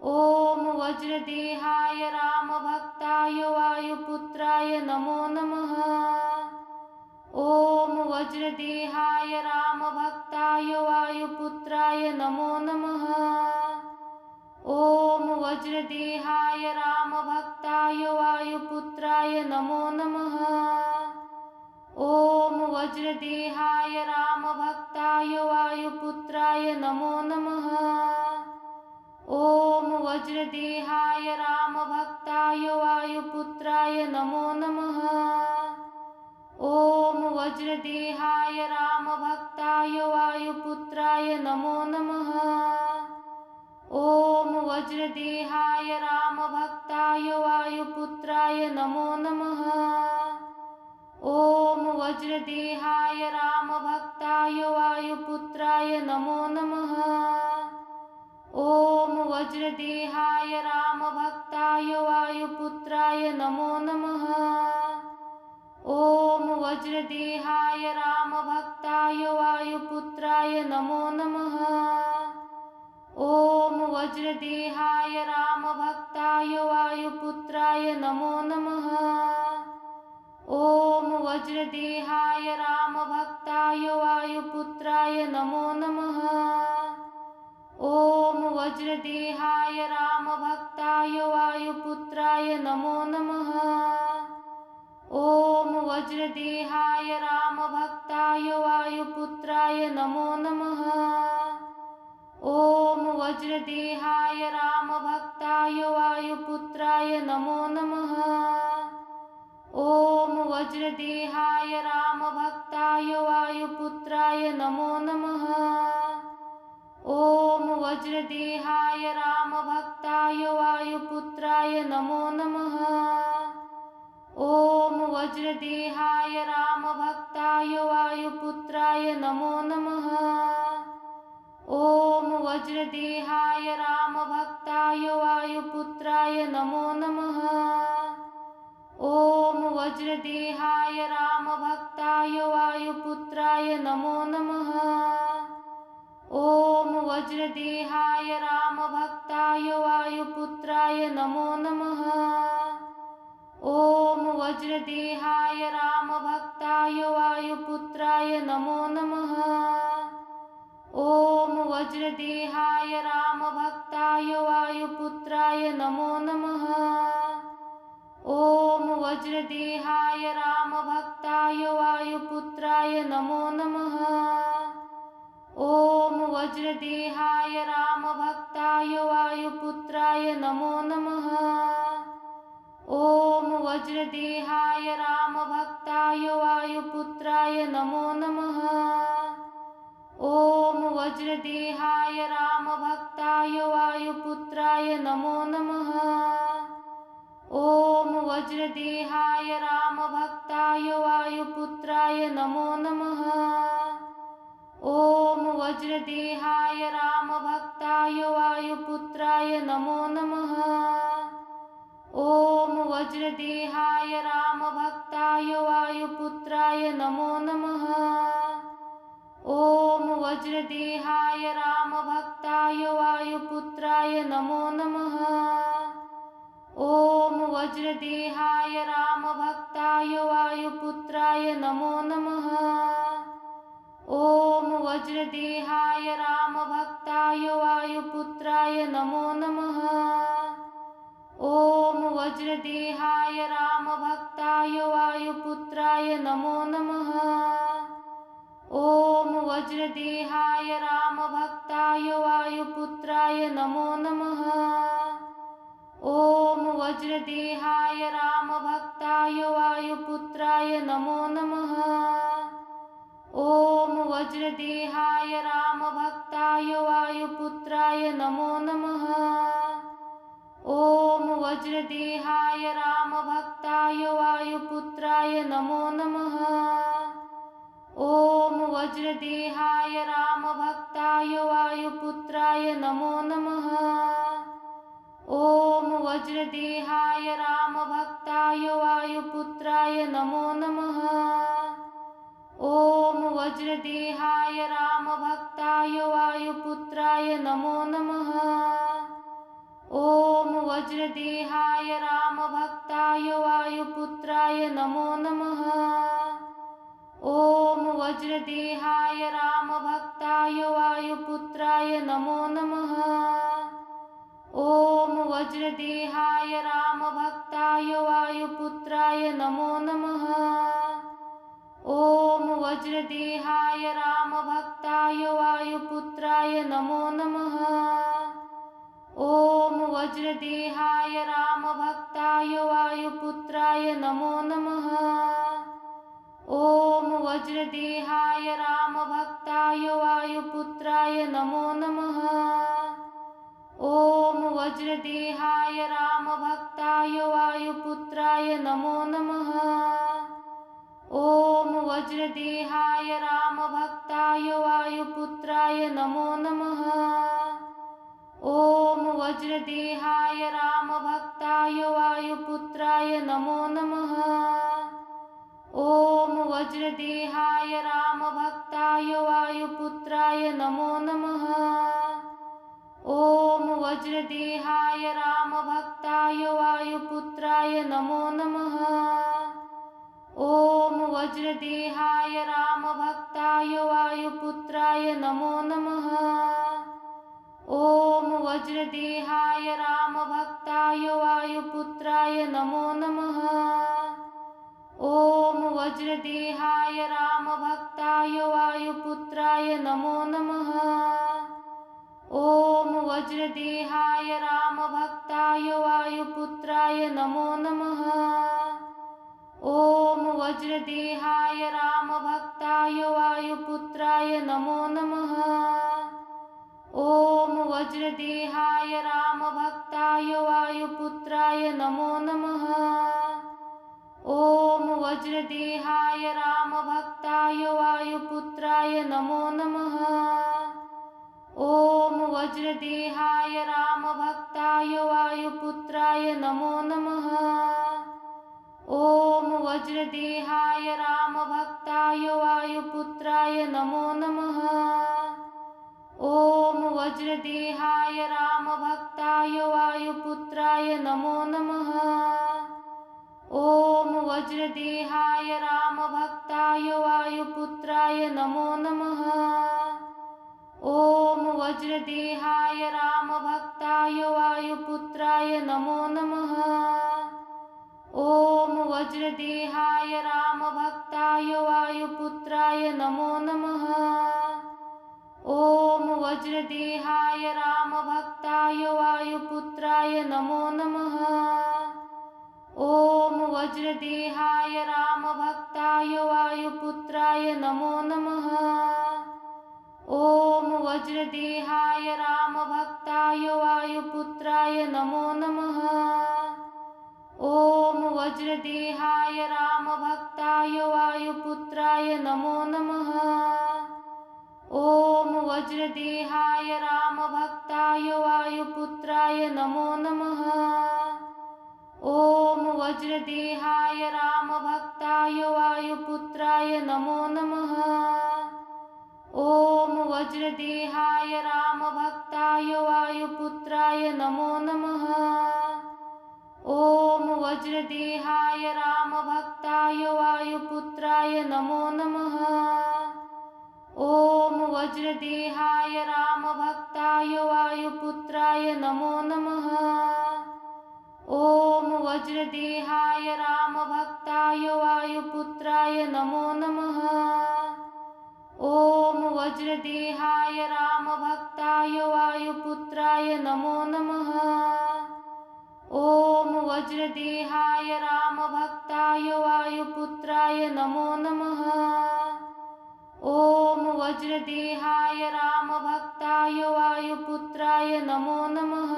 A: ॐ वज्रदेहाय रामभक्ताय वायुपुत्राय नमो नमः। ॐ वज्रदेहाय रामभक्ताय वायुपुत्राय नमो नमः। ॐ वज्रदेहाय रामभक्ताय वायुपुत्राय नमो नमः। ॐ वज्रदेहाय रामभक्ताय वायुपुत्राय नमो नमः। ॐ वज्रदेहाय रामभक्ताय वायुपुत्राय नमो नमः। ॐ वज्रदेहाय रामभक्ताय वायुपुत्राय नमो नमः। ॐ वज्रदेहाय रामभक्ताय वायुपुत्राय नमो नमः। ॐ वज्रदेहाय रामभक्ताय वायुपुत्राय नमो नमः। ॐ वज्रदेहाय रामभक्ताय वायुपुत्राय नमो नमः। ॐ वज्रदेहाय रामभक्ताय वायुपुत्राय नमो नमः। ॐ वज्रदेहाय रामभक्ताय वायुपुत्राय नमो नमः। ॐ वज्रदेहाय रामभक्ताय वायुपुत्राय नमो नमः। ॐ वज्रदेहाय रामभक्ताय वायुपुत्राय नमो नमः। ॐ वज्रदेहाय रामभक्ताय वायुपुत्राय नमो नमः। ॐ वज्रदेहाय रामभक्ताय वायुपुत्राय नमो नमः। ॐ वज्रदेहाय रामभक्ताय वायुपुत्राय नमो नमः। ॐ वज्रदेहाय रामभक्ताय वायुपुत्राय नमो नमः। ॐ वज्रदेहाय रामभक्ताय वायुपुत्राय नमो नमः। ॐ वज्रदेहाय रामभक्ताय वायुपुत्राय नमो नमः। ॐ वज्रदेहाय रामभक्ताय वायुपुत्राय नमो नमः। ॐ वज्रदेहाय रामभक्ताय वायुपुत्राय नमो नमः। ॐ वज्रदेहाय रामभक्ताय वायुपुत्राय नमो नमः। ॐ वज्रदेहाय रामभक्ताय वायुपुत्राय नमो नमः। ॐ वज्रदेहाय रामभक्ताय वायुपुत्राय नमो नमः। ॐ वज्रदेहाय रामभक्ताय वायुपुत्राय नमो नमः। ॐ वज्रदेहाय रामभक्ताय वायुपुत्राय नमो नमः। ॐ वज्रदेहाय रामभक्ताय वायुपुत्राय नमो नमः। ॐ वज्रदेहाय रामभक्ताय वायुपुत्राय नमो नमः। ॐ वज्रदेहाय रामभक्ताय वायुपुत्राय नमो नमः। ॐ वज्रदेहाय रामभक्ताय वायुपुत्राय नमो नमः। ॐ वज्रदेहाय रामभक्ताय वायुपुत्राय नमो नमः। ॐ वज्रदेहाय रामभक्ताय वायुपुत्राय नमो नमः। ॐ वज्रदेहाय रामभक्ताय वायुपुत्राय नमो नमः। ॐ वज्रदेहाय रामभक्ताय वायुपुत्राय नमो नमः। ॐ वज्रदेहाय रामभक्ताय वायुपुत्राय नमो नमः। ॐ वज्रदेहाय रामभक्ताय वायुपुत्राय नमो नमः। ॐ वज्रदेहाय रामभक्ताय वायुपुत्राय नमो नमः। ॐ वज्रदेहाय रामभक्ताय वायुपुत्राय नमो नमः। ॐ वज्रदेहाय रामभक्ताय वायुपुत्राय नमो नमः। ॐ वज्रदेहाय रामभक्ताय वायुपुत्राय नमो नमः। ॐ वज्रदेहाय रामभक्ताय वायुपुत्राय नमो नमः। ॐ वज्रदेहाय रामभक्ताय वायुपुत्राय नमो नमः। ॐ वज्रदेहाय रामभक्ताय वायुपुत्राय नमो नमः। ॐ वज्रदेहाय रामभक्ताय वायुपुत्राय नमो नमः। ॐ वज्रदेहाय रामभक्ताय वायुपुत्राय नमो नमः। ॐ वज्रदेहाय रामभक्ताय वायुपुत्राय नमो नमः। ॐ वज्रदेहाय रामभक्ताय वायुपुत्राय नमो नमः। ॐ वज्रदेहाय रामभक्ताय वायुपुत्राय नमो नमः। ॐ वज्रदेहाय रामभक्ताय वायुपुत्राय नमो नमः। ॐ वज्रदेहाय रामभक्ताय वायुपुत्राय नमो नमः। ॐ वज्रदेहाय रामभक्ताय वायुपुत्राय नमो नमः। ॐ वज्रदेहाय रामभक्ताय वायुपुत्राय नमो नमः। ॐ वज्रदेहाय रामभक्ताय वायुपुत्राय नमो नमः। ॐ वज्रदेहाय रामभक्ताय वायुपुत्राय नमो नमः। ॐ वज्रदेहाय रामभक्ताय वायुपुत्राय नमो नमः। ॐ वज्रदेहाय रामभक्ताय वायुपुत्राय नमो नमः। ॐ वज्रदेहाय रामभक्ताय वायुपुत्राय नमो नमः। ॐ वज्रदेहाय रामभक्ताय वायुपुत्राय नमो नमः। ॐ वज्रदेहाय रामभक्ताय वायुपुत्राय नमो नमः। ॐ वज्रदेहाय रामभक्ताय वायुपुत्राय नमो नमः। ॐ वज्रदेहाय रामभक्ताय वायुपुत्राय नमो नमः। ॐ वज्रदेहाय रामभक्ताय वायुपुत्राय नमो नमः। ॐ वज्रदेहाय रामभक्ताय वायुपुत्राय नमो नमः। ॐ वज्रदेहाय रामभक्ताय वायुपुत्राय नमो नमः। ॐ वज्रदेहाय रामभक्ताय वायुपुत्राय नमो नमः। ॐ वज्रदेहाय रामभक्ताय वायुपुत्राय नमो नमः। ॐ वज्रदेहाय रामभक्ताय वायुपुत्राय नमो नमः। ॐ वज्रदेहाय रामभक्ताय वायुपुत्राय नमो नमः। ॐ वज्रदेहाय रामभक्ताय वायुपुत्राय नमो नमः। ॐ वज्रदेहाय रामभक्ताय वायुपुत्राय नमो नमः। ॐ वज्रदेहाय रामभक्ताय वायुपुत्राय नमो नमः। ॐ वज्रदेहाय रामभक्ताय वायुपुत्राय नमो नमः। ॐ वज्रदेहाय रामभक्ताय वायुपुत्राय नमो नमः। ॐ वज्रदेहाय रामभक्ताय वायुपुत्राय नमो नमः। ॐ वज्रदेहाय रामभक्ताय वायुपुत्राय नमो नमः। ॐ वज्रदेहाय रामभक्ताय वायुपुत्राय नमो नमः। ॐ वज्रदेहाय रामभक्ताय वायुपुत्राय नमो नमः। ॐ वज्रदेहाय रामभक्ताय वायुपुत्राय नमो नमः।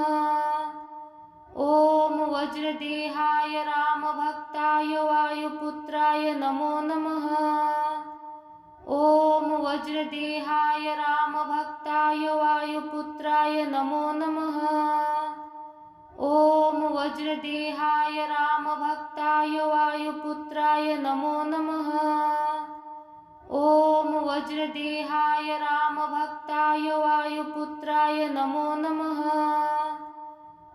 A: ॐ वज्रदेहाय रामभक्ताय वायुपुत्राय नमो नमः। ॐ वज्रदेहाय रामभक्ताय वायुपुत्राय नमो नमः। ॐ वज्रदेहाय रामभक्ताय वायुपुत्राय नमो नमः। ॐ वज्रदेहाय रामभक्ताय वायुपुत्राय नमो नमः।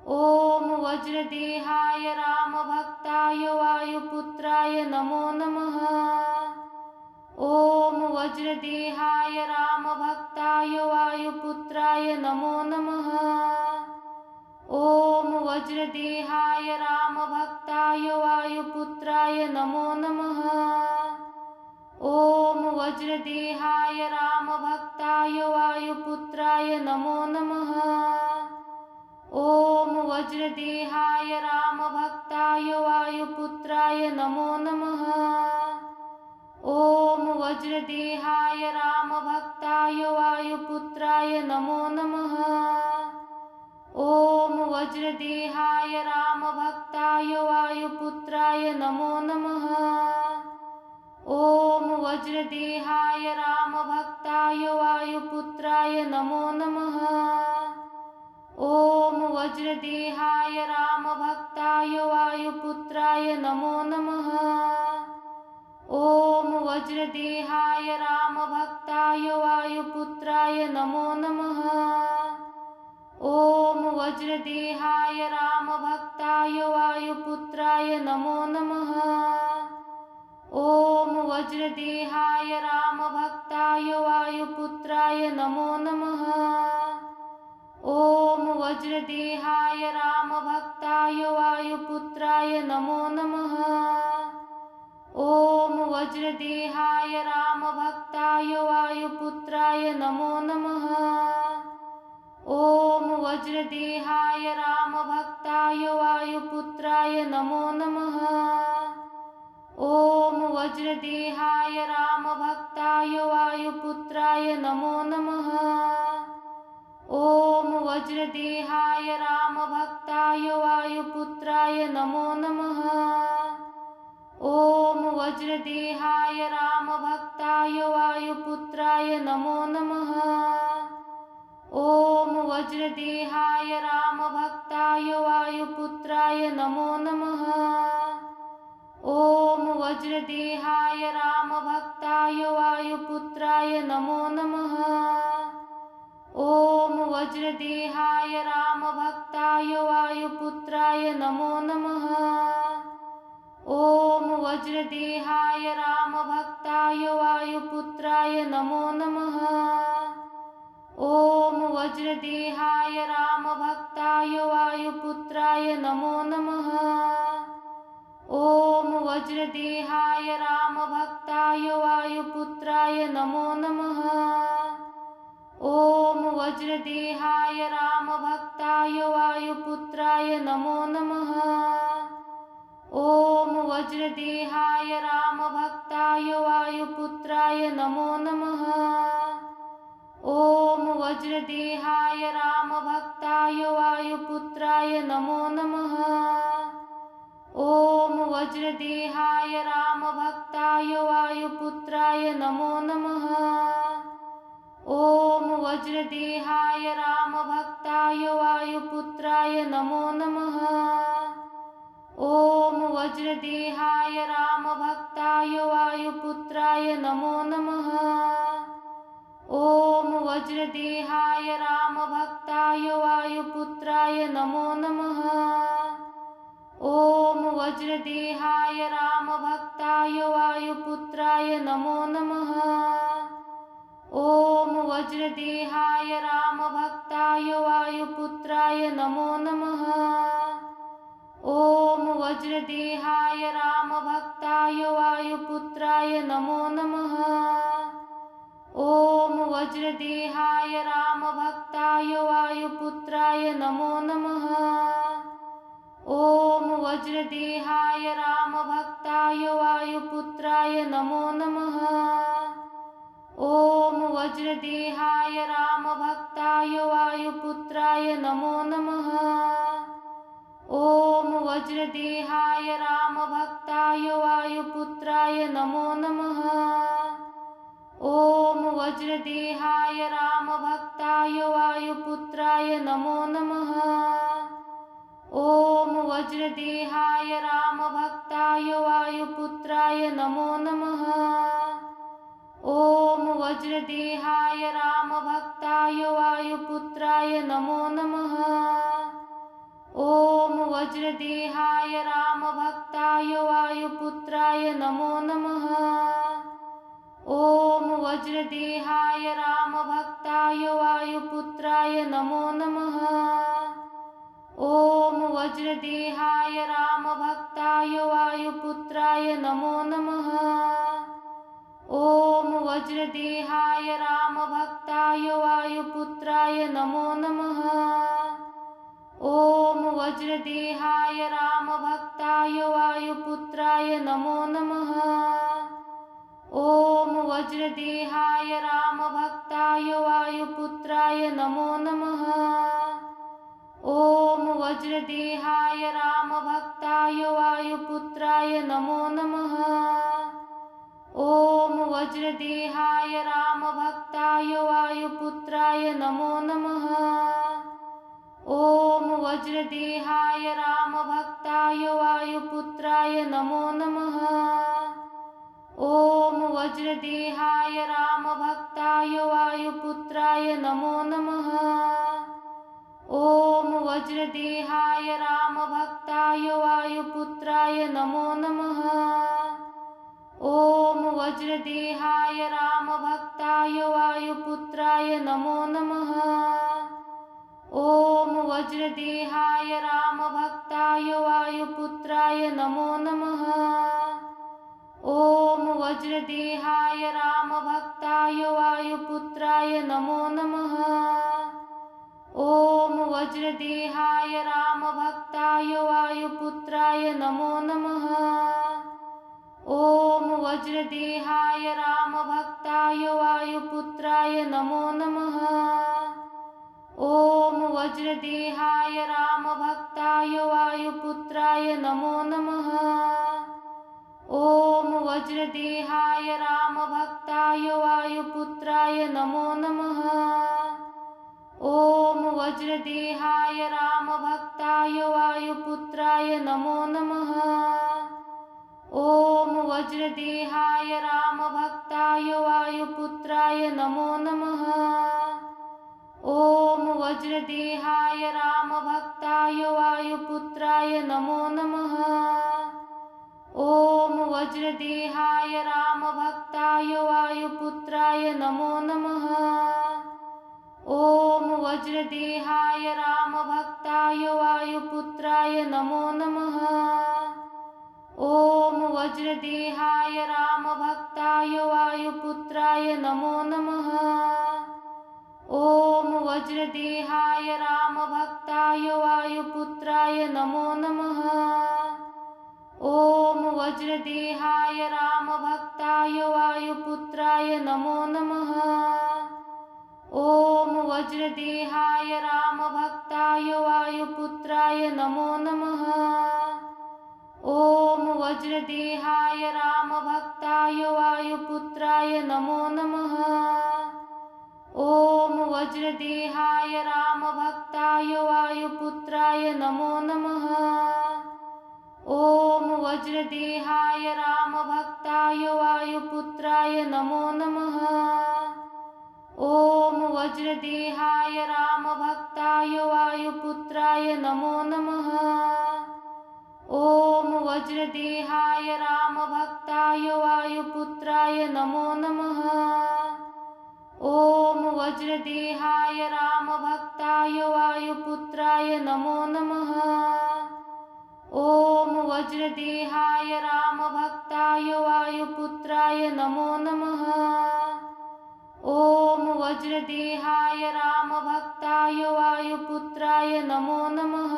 A: ॐ वज्रदेहाय रामभक्ताय वायुपुत्राय नमो नमः। ॐ वज्रदेहाय रामभक्ताय वायुपुत्राय नमो नमः। ॐ वज्रदेहाय रामभक्ताय वायुपुत्राय नमो नमः। ॐ वज्रदेहाय रामभक्ताय वायुपुत्राय नमो नमः। ॐ वज्रदेहाय रामभक्ताय वायुपुत्राय नमो नमः। ॐ वज्रदेहाय रामभक्ताय वायुपुत्राय नमो नमः। ॐ वज्रदेहाय रामभक्ताय वायुपुत्राय नमो नमः। ॐ वज्रदेहाय रामभक्ताय वायुपुत्राय नमो नमः। ॐ वज्रदेहाय रामभक्ताय वायुपुत्राय नमो नमः। ॐ वज्रदेहाय रामभक्ताय वायुपुत्राय नमो नमः। ॐ वज्रदेहाय रामभक्ताय वायुपुत्राय नमो नमः। ॐ वज्रदेहाय रामभक्ताय वायुपुत्राय नमो नमः। ॐ वज्रदेहाय रामभक्ताय वायुपुत्राय नमो नमः। ॐ वज्रदेहाय रामभक्ताय वायुपुत्राय नमो नमः। ॐ वज्रदेहाय रामभक्ताय वायुपुत्राय नमो नमः। ॐ वज्रदेहाय रामभक्ताय वायुपुत्राय नमो नमः। ॐ वज्रदेहाय रामभक्ताय वायुपुत्राय नमो नमः। ॐ वज्रदेहाय रामभक्ताय वायुपुत्राय नमो नमः। ॐ वज्रदेहाय रामभक्ताय वायुपुत्राय नमो नमः। ॐ वज्रदेहाय रामभक्ताय वायुपुत्राय नमो नमः। ॐ वज्रदेहाय रामभक्ताय वायुपुत्राय नमो नमः। ॐ वज्रदेहाय रामभक्ताय वायुपुत्राय नमो नमः। ॐ वज्रदेहाय रामभक्ताय वायुपुत्राय नमो नमः। ॐ वज्रदेहाय रामभक्ताय वायुपुत्राय नमो नमः। ॐ वज्रदेहाय रामभक्ताय वायुपुत्राय नमो नमः। ॐ वज्रदेहाय रामभक्ताय वायुपुत्राय नमो नमः। ॐ वज्रदेहाय रामभक्ताय वायुपुत्राय नमो नमः। ॐ वज्रदेहाय रामभक्ताय वायुपुत्राय नमो नमः। ॐ वज्रदेहाय रामभक्ताय वायुपुत्राय नमो नमः। ॐ वज्रदेहाय रामभक्ताय वायुपुत्राय नमो नमः। ॐ वज्रदेहाय रामभक्ताय वायुपुत्राय नमो नमः। ॐ वज्रदेहाय रामभक्ताय वायुपुत्राय नमो नमः। ॐ वज्रदेहाय रामभक्ताय वायुपुत्राय नमो नमः। ॐ वज्रदेहाय रामभक्ताय वायुपुत्राय नमो नमः। ॐ वज्रदेहाय रामभक्ताय वायुपुत्राय नमो नमः। ॐ वज्रदेहाय रामभक्ताय वायुपुत्राय नमो नमः। ॐ वज्रदेहाय रामभक्ताय वायुपुत्राय नमो नमः। ॐ वज्रदेहाय रामभक्ताय वायुपुत्राय नमो नमः। ॐ वज्रदेहाय रामभक्ताय वायुपुत्राय नमो नमः। ॐ वज्रदेहाय रामभक्ताय वायुपुत्राय नमो नमः। ॐ वज्रदेहाय रामभक्ताय वायुपुत्राय नमो नमः। ॐ वज्रदेहाय रामभक्ताय वायुपुत्राय नमो नमः। ॐ वज्रदेहाय रामभक्ताय वायुपुत्राय नमो नमः। ॐ वज्रदेहाय रामभक्ताय वायुपुत्राय नमो नमः। ॐ वज्रदेहाय रामभक्ताय वायुपुत्राय नमो नमः। ॐ वज्रदेहाय रामभक्ताय वायुपुत्राय नमो नमः। ॐ वज्रदेहाय रामभक्ताय वायुपुत्राय नमो नमः। ॐ वज्रदेहाय रामभक्ताय वायुपुत्राय नमो नमः। ॐ वज्रदेहाय रामभक्ताय वायुपुत्राय नमो नमः। ॐ वज्रदेहाय रामभक्ताय वायुपुत्राय नमो नमः। ॐ वज्रदेहाय रामभक्ताय वायुपुत्राय नमो नमः। ॐ वज्रदेहाय रामभक्ताय वायुपुत्राय नमो नमः। ॐ वज्रदेहाय रामभक्ताय वायुपुत्राय नमो नमः। ॐ वज्रदेहाय रामभक्ताय वायुपुत्राय नमो नमः। ॐ वज्रदेहाय रामभक्ताय वायुपुत्राय नमो नमः। ॐ वज्रदेहाय रामभक्ताय वायुपुत्राय नमो नमः। ॐ वज्रदेहाय रामभक्ताय वायुपुत्राय नमो नमः। ॐ वज्रदेहाय रामभक्ताय वायुपुत्राय नमो नमः। ॐ वज्रदेहाय रामभक्ताय वायुपुत्राय नमो नमः। ॐ वज्रदेहाय रामभक्ताय वायुपुत्राय नमो नमः। ॐ वज्रदेहाय रामभक्ताय वायुपुत्राय नमो नमः। ॐ वज्रदेहाय रामभक्ताय वायुपुत्राय नमो नमः। ॐ वज्रदेहाय रामभक्ताय वायुपुत्राय नमो नमः। ॐ वज्रदेहाय रामभक्ताय वायुपुत्राय नमो नमः। ॐ वज्रदेहाय रामभक्ताय वायुपुत्राय नमो नमः। ॐ वज्रदेहाय रामभक्ताय वायुपुत्राय नमो नमः। ॐ वज्रदेहाय रामभक्ताय वायुपुत्राय नमो नमः। ॐ वज्रदेहाय रामभक्ताय वायुपुत्राय नमो नमः। ॐ वज्रदेहाय रामभक्ताय वायुपुत्राय नमो नमः। ॐ वज्रदेहाय रामभक्ताय वायुपुत्राय नमो नमः। ॐ वज्रदेहाय रामभक्ताय वायुपुत्राय नमो नमः। ॐ वज्रदेहाय रामभक्ताय वायुपुत्राय नमो नमः। ॐ वज्रदेहाय रामभक्ताय वायुपुत्राय नमो नमः। ॐ वज्रदेहाय रामभक्ताय वायुपुत्राय नमो नमः। ॐ वज्रदेहाय रामभक्ताय वायुपुत्राय नमो नमः। ॐ वज्रदेहाय रामभक्ताय वायुपुत्राय नमो नमः।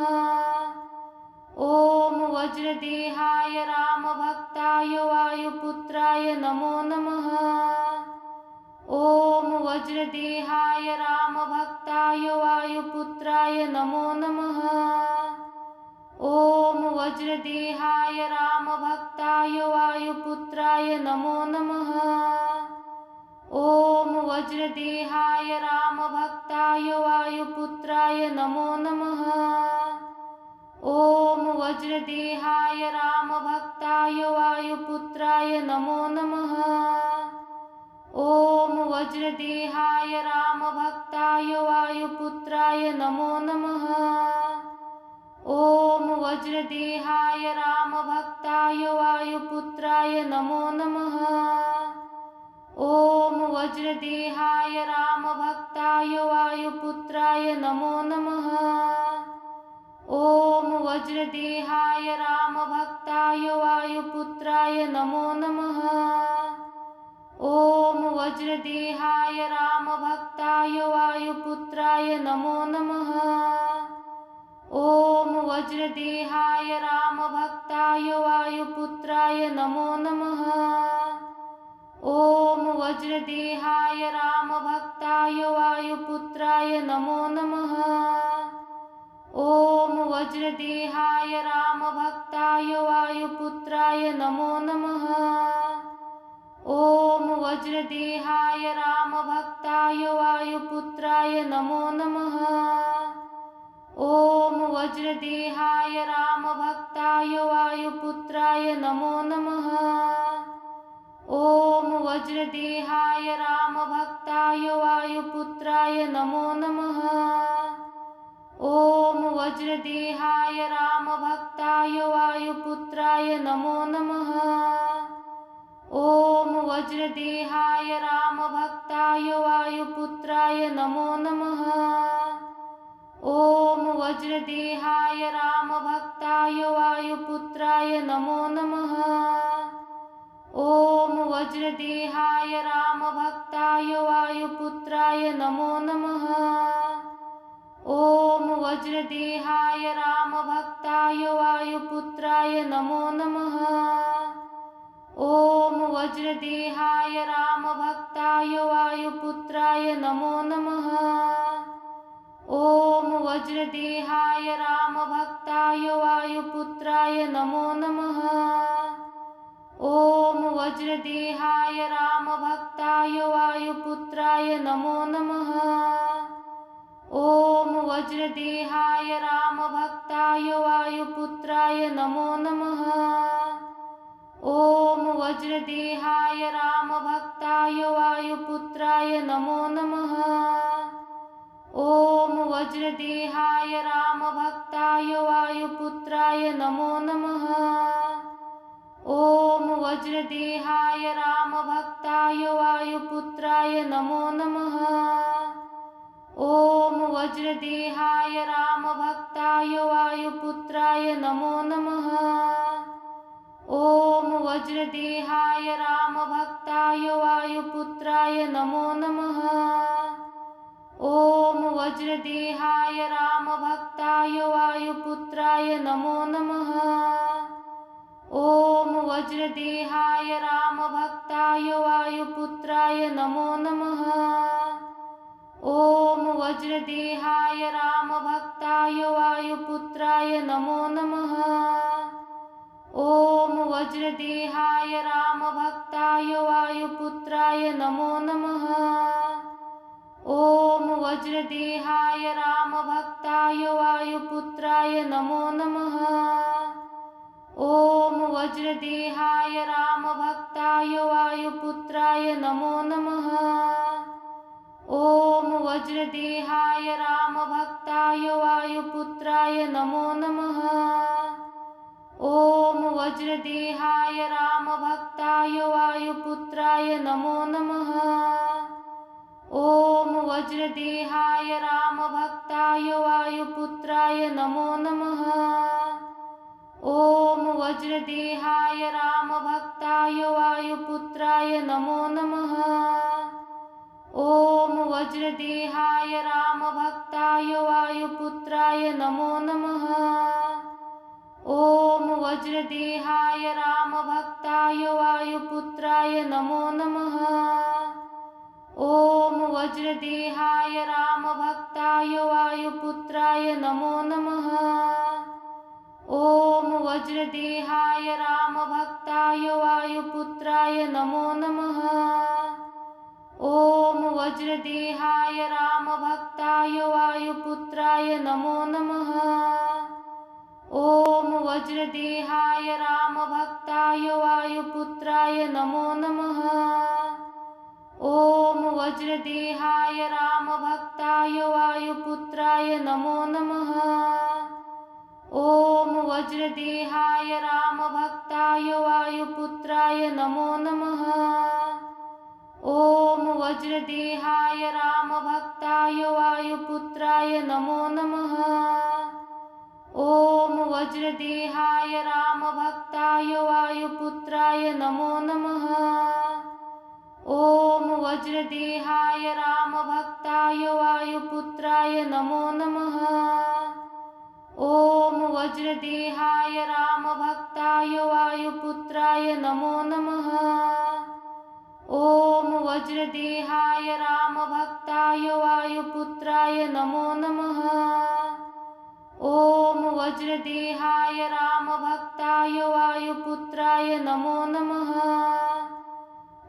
A: ॐ वज्रदेहाय रामभक्ताय वायुपुत्राय नमो नमः। ॐ वज्रदेहाय रामभक्ताय वायुपुत्राय नमो नमः। ॐ वज्रदेहाय रामभक्ताय वायुपुत्राय नमो नमः। ॐ वज्रदेहाय रामभक्ताय वायुपुत्राय नमो नमः। ॐ वज्रदेहाय रामभक्ताय वायुपुत्राय नमो नमः। ॐ वज्रदेहाय रामभक्ताय वायुपुत्राय नमो नमः। ॐ वज्रदेहाय रामभक्ताय वायुपुत्राय नमो नमः। ॐ वज्रदेहाय रामभक्ताय वायुपुत्राय नमो नमः। ॐ वज्रदेहाय रामभक्ताय वायुपुत्राय नमो नमः। ॐ वज्रदेहाय रामभक्ताय वायुपुत्राय नमो नमः। ॐ वज्रदेहाय रामभक्ताय वायुपुत्राय नमो नमः। ॐ वज्रदेहाय रामभक्ताय वायुपुत्राय नमो नमः। ॐ वज्रदेहाय रामभक्ताय वायुपुत्राय नमो नमः। ॐ वज्रदेहाय रामभक्ताय वायुपुत्राय नमो नमः। ॐ वज्रदेहाय रामभक्ताय वायुपुत्राय नमो नमः। ॐ वज्रदेहाय रामभक्ताय वायुपुत्राय नमो नमः। ॐ वज्रदेहाय रामभक्ताय वायुपुत्राय नमो नमः। ॐ वज्रदेहाय रामभक्ताय वायुपुत्राय नमो नमः। ॐ वज्रदेहाय रामभक्ताय वायुपुत्राय नमो नमः। ॐ वज्रदेहाय रामभक्ताय वायुपुत्राय नमो नमः। ॐ वज्रदेहाय रामभक्ताय वायुपुत्राय नमो नमः। ॐ वज्रदेहाय रामभक्ताय वायुपुत्राय नमो नमः। ॐ वज्रदेहाय रामभक्ताय वायुपुत्राय नमो नमः। ॐ वज्रदेहाय रामभक्ताय वायुपुत्राय नमो नमः। ॐ वज्रदेहाय रामभक्ताय वायुपुत्राय नमो नमः। ॐ वज्रदेहाय रामभक्ताय वायुपुत्राय नमो नमः। ॐ वज्रदेहाय रामभक्ताय वायुपुत्राय नमो नमः। ॐ वज्रदेहाय रामभक्ताय वायुपुत्राय नमो नमः। ॐ वज्रदेहाय रामभक्ताय वायुपुत्राय नमो नमः। ॐ वज्रदेहाय रामभक्ताय वायुपुत्राय नमो नमः। ॐ वज्रदेहाय रामभक्ताय वायुपुत्राय नमो नमः। ॐ वज्रदेहाय रामभक्ताय वायुपुत्राय नमो नमः। ॐ वज्रदेहाय रामभक्ताय वायुपुत्राय नमो नमः। ॐ वज्रदेहाय रामभक्ताय वायुपुत्राय नमो नमः। ॐ वज्रदेहाय रामभक्ताय वायुपुत्राय नमो नमः। ॐ वज्रदेहाय रामभक्ताय वायुपुत्राय नमो नमः। ॐ वज्रदेहाय रामभक्ताय वायुपुत्राय नमो नमः। ॐ वज्रदेहाय रामभक्ताय वायुपुत्राय नमो नमः। ॐ वज्रदेहाय रामभक्ताय वायुपुत्राय नमो नमः। ॐ वज्रदेहाय रामभक्ताय वायुपुत्राय नमो नमः। ॐ वज्रदेहाय रामभक्ताय वायुपुत्राय नमो नमः। ॐ वज्रदेहाय रामभक्ताय वायुपुत्राय नमो नमः। ॐ वज्रदेहाय रामभक्ताय वायुपुत्राय नमो नमः। ॐ वज्रदेहाय रामभक्ताय वायुपुत्राय नमो नमः। ॐ वज्रदेहाय रामभक्ताय वायुपुत्राय नमो नमः। ॐ वज्रदेहाय रामभक्ताय वायुपुत्राय नमो नमः। ॐ वज्रदेहाय रामभक्ताय वायुपुत्राय नमो नमः। ॐ वज्रदेहाय रामभक्ताय वायुपुत्राय नमो नमः। ॐ वज्रदेहाय रामभक्ताय वायुपुत्राय नमो नमः। ॐ वज्रदेहाय रामभक्ताय वायुपुत्राय नमो नमः। ॐ वज्रदेहाय रामभक्ताय वायुपुत्राय नमो नमः। ॐ वज्रदेहाय रामभक्ताय वायुपुत्राय नमो नमः। ॐ वज्रदेहाय रामभक्ताय वायुपुत्राय नमो नमः। ॐ वज्रदेहाय रामभक्ताय वायुपुत्राय नमो नमः।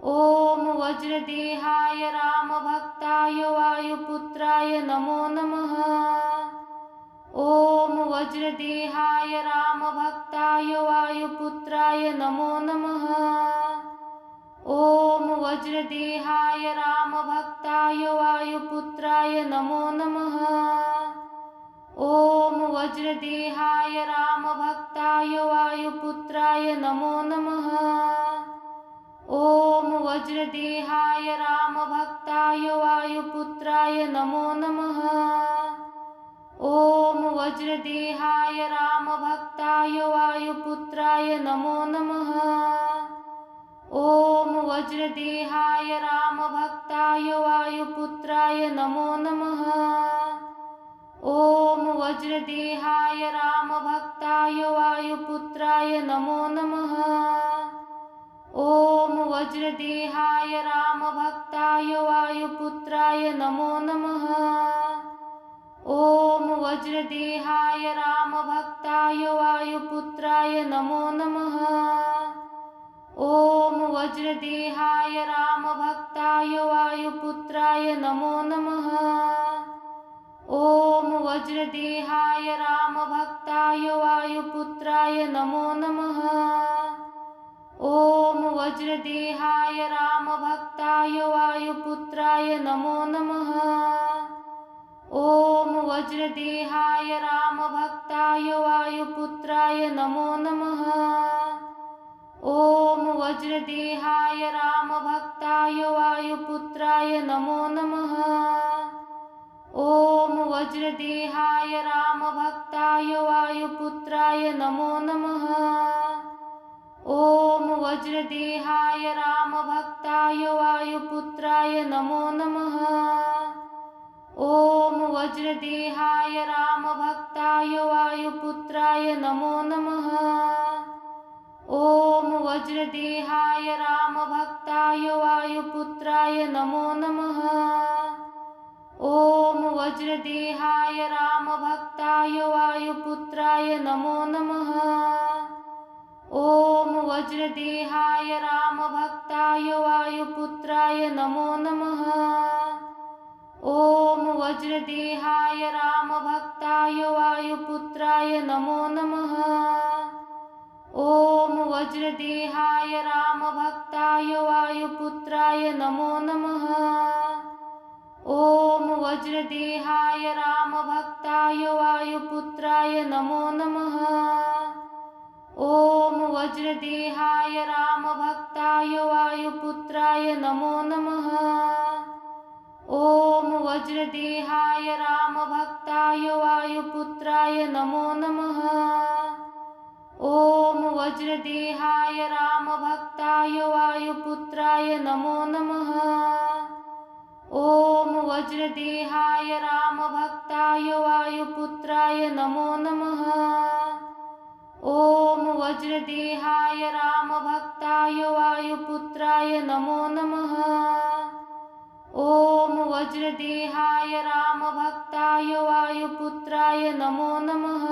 A: ॐ वज्रदेहाय रामभक्ताय वायुपुत्राय नमो नमः। ॐ वज्रदेहाय रामभक्ताय वायुपुत्राय नमो नमः। ॐ वज्रदेहाय रामभक्ताय वायुपुत्राय नमो नमः। ॐ वज्रदेहाय रामभक्ताय वायुपुत्राय नमो नमः। ॐ वज्रदेहाय रामभक्ताय वायुपुत्राय नमो नमः। ॐ वज्रदेहाय रामभक्ताय वायुपुत्राय नमो नमः। ॐ वज्रदेहाय रामभक्ताय वायुपुत्राय नमो नमः। ॐ वज्रदेहाय रामभक्ताय वायुपुत्राय नमो नमः। ॐ वज्रदेहाय रामभक्ताय वायुपुत्राय नमो नमः। ॐ वज्रदेहाय रामभक्ताय वायुपुत्राय नमो नमः। ॐ वज्रदेहाय रामभक्ताय वायुपुत्राय नमो नमः। ॐ वज्रदेहाय रामभक्ताय वायुपुत्राय नमो नमः। ॐ वज्रदेहाय रामभक्ताय वायुपुत्राय नमो नमः। ॐ वज्रदेहाय रामभक्ताय वायुपुत्राय नमो नमः। ॐ वज्रदेहाय रामभक्ताय वायुपुत्राय नमो नमः। ॐ वज्रदेहाय रामभक्ताय वायुपुत्राय नमो नमः। ॐ वज्रदेहाय रामभक्ताय वायुपुत्राय नमो नमः। ॐ वज्रदेहाय रामभक्ताय वायुपुत्राय नमो नमः। ॐ वज्रदेहाय रामभक्ताय वायुपुत्राय नमो नमः। ॐ वज्रदेहाय रामभक्ताय वायुपुत्राय नमो नमः। ॐ वज्रदेहाय रामभक्ताय वायुपुत्राय नमो नमः। ॐ वज्रदेहाय रामभक्ताय वायुपुत्राय नमो नमः। ॐ वज्रदेहाय रामभक्ताय वायुपुत्राय नमो नमः। ॐ वज्रदेहाय रामभक्ताय वायुपुत्राय नमो नमः। ॐ वज्रदेहाय रामभक्ताय वायुपुत्राय नमो नमः। ॐ वज्रदेहाय रामभक्ताय वायुपुत्राय नमो नमः। ॐ वज्रदेहाय रामभक्ताय वायुपुत्राय नमो नमः। ॐ वज्रदेहाय रामभक्ताय वायुपुत्राय नमो नमः। ॐ वज्रदेहाय रामभक्ताय वायुपुत्राय नमो नमः। ॐ वज्रदेहाय रामभक्ताय वायुपुत्राय नमो नमः।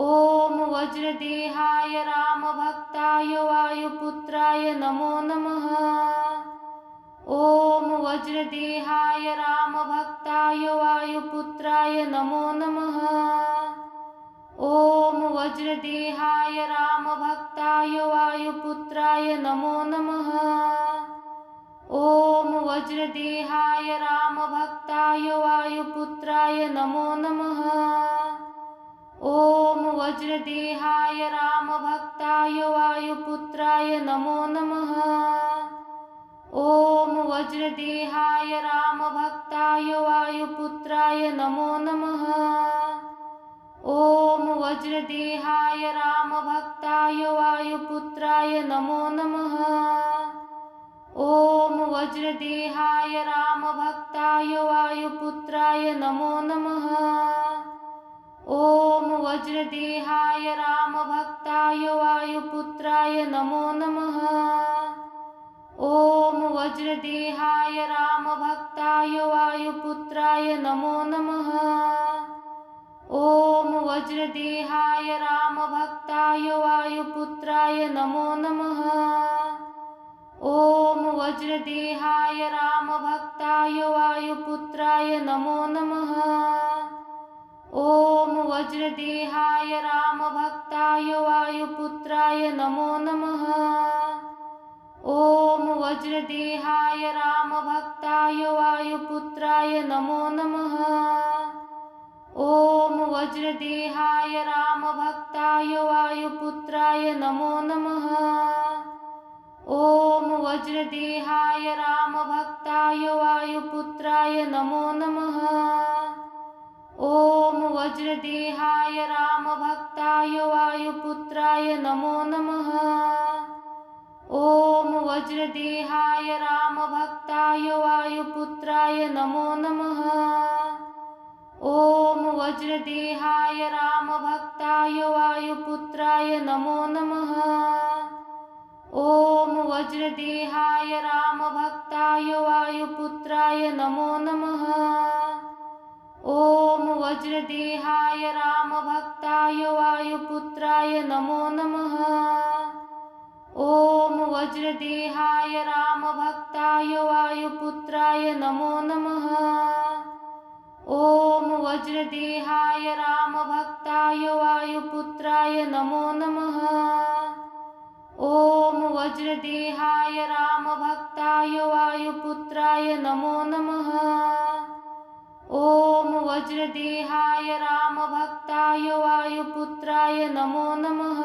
A: ॐ वज्रदेहाय रामभक्ताय वायुपुत्राय नमो नमः। ॐ वज्रदेहाय रामभक्ताय वायुपुत्राय नमो नमः। ॐ वज्रदेहाय रामभक्ताय वायुपुत्राय नमो नमः। ॐ वज्रदेहाय रामभक्ताय वायुपुत्राय नमो नमः। ॐ वज्रदेहाय रामभक्ताय वायुपुत्राय नमो नमः। ॐ वज्रदेहाय रामभक्ताय वायुपुत्राय नमो नमः। ॐ वज्रदेहाय रामभक्ताय वायुपुत्राय नमो नमः। ॐ वज्रदेहाय रामभक्ताय वायुपुत्राय नमो नमः। ॐ वज्रदेहाय रामभक्ताय वायुपुत्राय नमो नमः। ॐ वज्रदेहाय रामभक्ताय वायुपुत्राय नमो नमः। ॐ वज्रदेहाय रामभक्ताय वायुपुत्राय नमो नमः। ॐ वज्रदेहाय रामभक्ताय वायुपुत्राय नमो नमः। ॐ वज्रदेहाय रामभक्ताय वायुपुत्राय नमो नमः। ॐ वज्रदेहाय रामभक्ताय वायुपुत्राय नमो नमः। ॐ वज्रदेहाय रामभक्ताय वायुपुत्राय नमो नमः। ॐ वज्रदेहाय रामभक्ताय वायुपुत्राय नमो नमः। ॐ वज्रदेहाय रामभक्ताय वायुपुत्राय नमो नमः। ॐ वज्रदेहाय रामभक्ताय वायुपुत्राय नमो नमः। ॐ वज्रदेहाय रामभक्ताय वायुपुत्राय नमो नमः। ॐ वज्रदेहाय रामभक्ताय वायुपुत्राय नमो नमः। ॐ वज्रदेहाय रामभक्ताय वायुपुत्राय नमो नमः। ॐ वज्रदेहाय रामभक्ताय वायुपुत्राय नमो नमः। ॐ वज्रदेहाय रामभक्ताय वायुपुत्राय नमो नमः। ॐ वज्रदेहाय रामभक्ताय वायुपुत्राय नमो नमः। ॐ वज्रदेहाय रामभक्ताय वायुपुत्राय नमो नमः।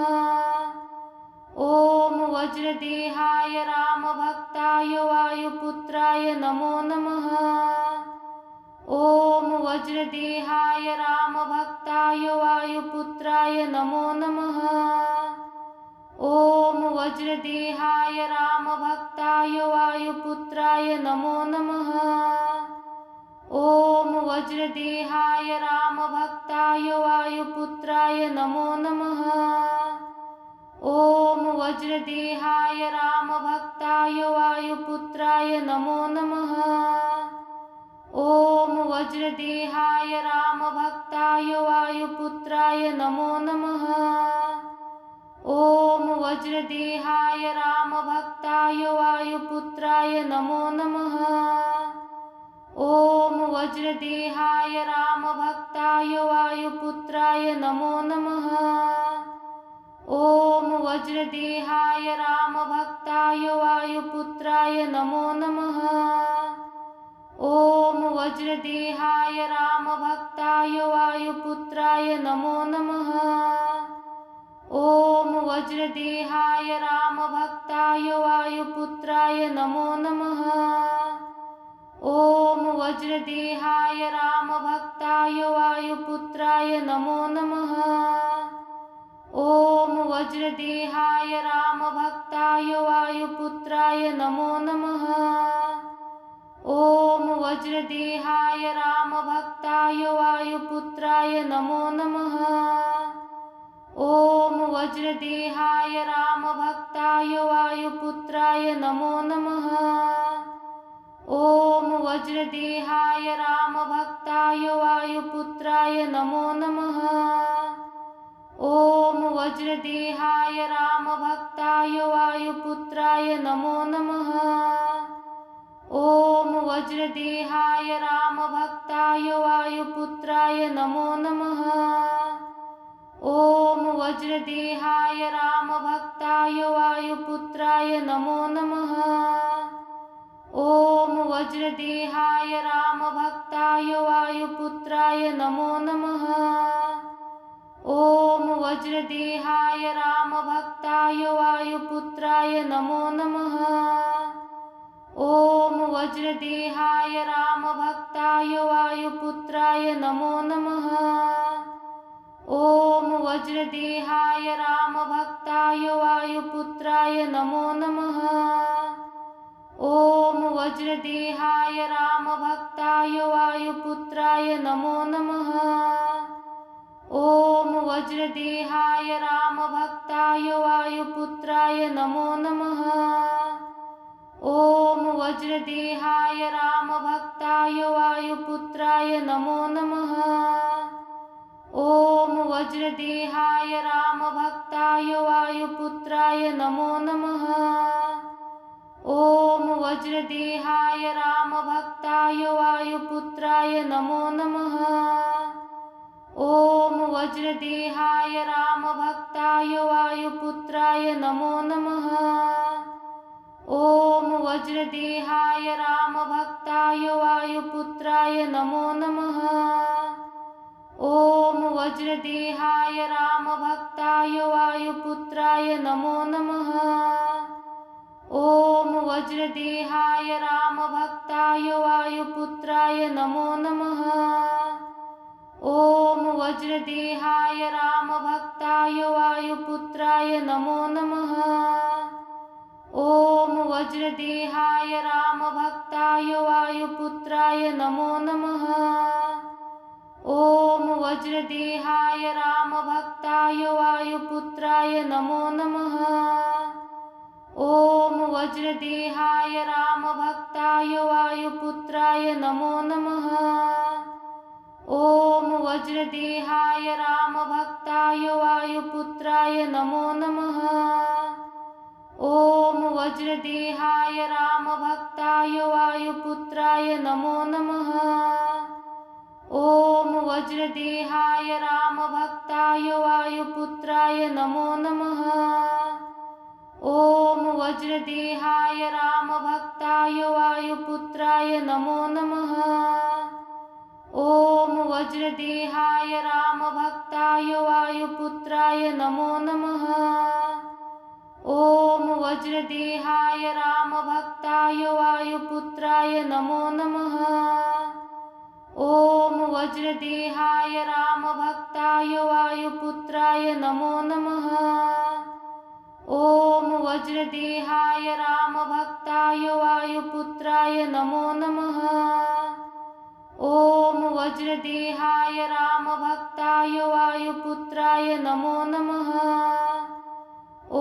A: ॐ वज्रदेहाय रामभक्ताय वायुपुत्राय नमो नमः। ॐ वज्रदेहाय रामभक्ताय वायुपुत्राय नमो नमः। ॐ वज्रदेहाय रामभक्ताय वायुपुत्राय नमो नमः। ॐ वज्रदेहाय रामभक्ताय वायुपुत्राय नमो नमः। ॐ वज्रदेहाय रामभक्ताय वायुपुत्राय नमो नमः। ॐ वज्रदेहाय रामभक्ताय वायुपुत्राय नमो नमः। ॐ वज्रदेहाय रामभक्ताय वायुपुत्राय नमो नमः। ॐ वज्रदेहाय रामभक्ताय वायुपुत्राय नमो नमः। ॐ वज्रदेहाय रामभक्ताय वायुपुत्राय नमो नमः। ॐ वज्रदेहाय रामभक्ताय वायुपुत्राय नमो नमः। ॐ वज्रदेहाय रामभक्ताय वायुपुत्राय नमो नमः। ॐ वज्रदेहाय रामभक्ताय वायुपुत्राय नमो नमः। ॐ वज्रदेहाय रामभक्ताय वायुपुत्राय नमो नमः। ॐ वज्रदेहाय रामभक्ताय वायुपुत्राय नमो नमः। ॐ वज्रदेहाय रामभक्ताय वायुपुत्राय नमो नमः। ॐ वज्रदेहाय रामभक्ताय वायुपुत्राय नमो नमः। ॐ वज्रदेहाय रामभक्ताय वायुपुत्राय नमो नमः। ॐ वज्रदेहाय रामभक्ताय वायुपुत्राय नमो नमः। ॐ वज्रदेहाय रामभक्ताय वायुपुत्राय नमो नमः। ॐ वज्रदेहाय रामभक्ताय वायुपुत्राय नमो नमः। ॐ वज्रदेहाय रामभक्ताय वायुपुत्राय नमो नमः। ॐ वज्रदेहाय रामभक्ताय वायुपुत्राय नमो नमः। ॐ वज्रदेहाय रामभक्ताय वायुपुत्राय नमो नमः। ॐ वज्रदेहाय रामभक्ताय वायुपुत्राय नमो नमः। ॐ वज्रदेहाय रामभक्ताय वायुपुत्राय नमो नमः। ॐ वज्रदेहाय रामभक्ताय वायुपुत्राय नमो नमः। ॐ वज्रदेहाय रामभक्ताय वायुपुत्राय नमो नमः। ॐ वज्रदेहाय रामभक्ताय वायुपुत्राय नमो नमः। ॐ वज्रदेहाय रामभक्ताय वायुपुत्राय नमो नमः। ॐ वज्रदेहाय रामभक्ताय वायुपुत्राय नमो नमः। ॐ वज्रदेहाय रामभक्ताय वायुपुत्राय नमो नमः। ॐ वज्रदेहाय रामभक्ताय वायुपुत्राय नमो नमः। ॐ वज्रदेहाय रामभक्ताय वायुपुत्राय नमो नमः। ॐ वज्रदेहाय रामभक्ताय वायुपुत्राय नमो नमः। ॐ वज्रदेहाय रामभक्ताय वायुपुत्राय नमो नमः। ॐ वज्रदेहाय रामभक्ताय वायुपुत्राय नमो नमः। ॐ वज्रदेहाय रामभक्ताय वायुपुत्राय नमो नमः। ॐ वज्रदेहाय रामभक्ताय वायुपुत्राय नमो नमः। ॐ वज्रदेहाय रामभक्ताय वायुपुत्राय नमो नमः। ॐ वज्रदेहाय रामभक्ताय वायुपुत्राय नमो नमः। ॐ वज्रदेहाय रामभक्ताय वायुपुत्राय नमो नमः। ॐ वज्रदेहाय रामभक्ताय वायुपुत्राय नमो नमः। ॐ वज्रदेहाय रामभक्ताय वायुपुत्राय नमो नमः। ॐ वज्रदेहाय रामभक्ताय वायुपुत्राय नमो नमः। ॐ वज्रदेहाय रामभक्ताय वायुपुत्राय नमो नमः।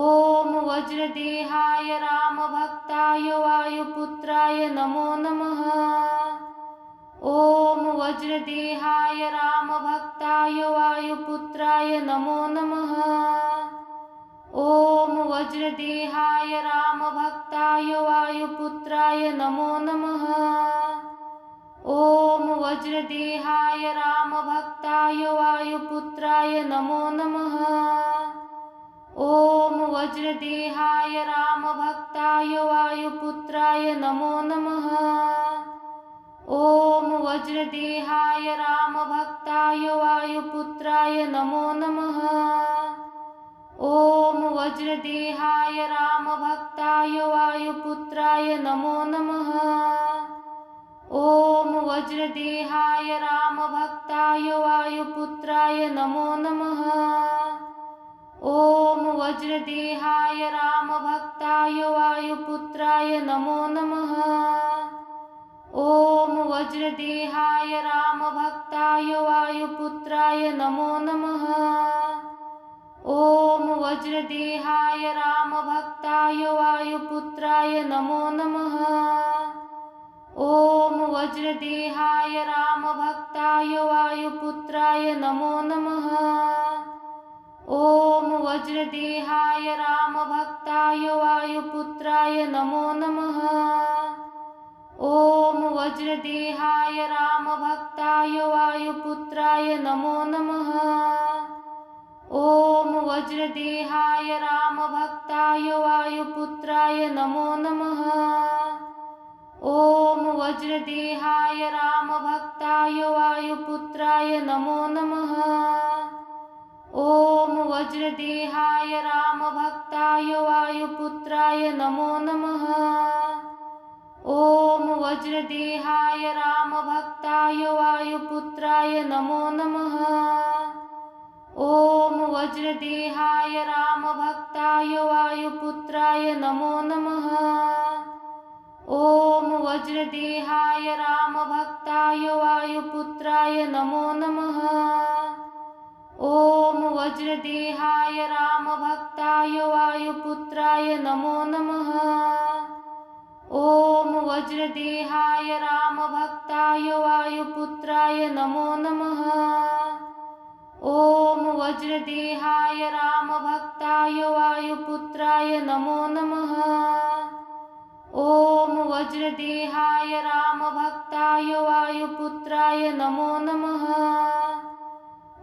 A: ॐ वज्रदेहाय रामभक्ताय वायुपुत्राय नमो नमः। ॐ वज्रदेहाय रामभक्ताय वायुपुत्राय नमो नमः। ॐ वज्रदेहाय रामभक्ताय वायुपुत्राय नमो नमः। ॐ वज्रदेहाय रामभक्ताय वायुपुत्राय नमो नमः। ॐ वज्रदेहाय रामभक्ताय वायुपुत्राय नमो नमः। ॐ वज्रदेहाय रामभक्ताय वायुपुत्राय नमो नमः। ॐ वज्रदेहाय रामभक्ताय वायुपुत्राय नमो नमः। ॐ वज्रदेहाय रामभक्ताय वायुपुत्राय नमो नमः। ॐ वज्रदेहाय रामभक्ताय वायुपुत्राय नमो नमः। ॐ वज्रदेहाय रामभक्ताय वायुपुत्राय नमो नमः। ॐ वज्रदेहाय रामभक्ताय वायुपुत्राय नमो नमः। ॐ वज्रदेहाय रामभक्ताय वायुपुत्राय नमो नमः। ॐ वज्रदेहाय रामभक्ताय वायुपुत्राय नमो नमः। ॐ वज्रदेहाय रामभक्ताय वायुपुत्राय नमो नमः। ॐ वज्रदेहाय रामभक्ताय वायुपुत्राय नमो नमः। ॐ वज्रदेहाय रामभक्ताय वायुपुत्राय नमो नमः। ॐ वज्रदेहाय रामभक्ताय वायुपुत्राय नमो नमः। ॐ वज्रदेहाय रामभक्ताय वायुपुत्राय नमो नमः। ॐ वज्रदेहाय रामभक्ताय वायुपुत्राय नमो नमः। ॐ वज्रदेहाय रामभक्ताय वायुपुत्राय नमो नमः। ॐ वज्रदेहाय रामभक्ताय वायुपुत्राय नमो नमः। ॐ वज्रदेहाय रामभक्ताय वायुपुत्राय नमो नमः। ॐ वज्रदेहाय रामभक्ताय वायुपुत्राय नमो नमः। ॐ वज्रदेहाय रामभक्ताय वायुपुत्राय नमो नमः।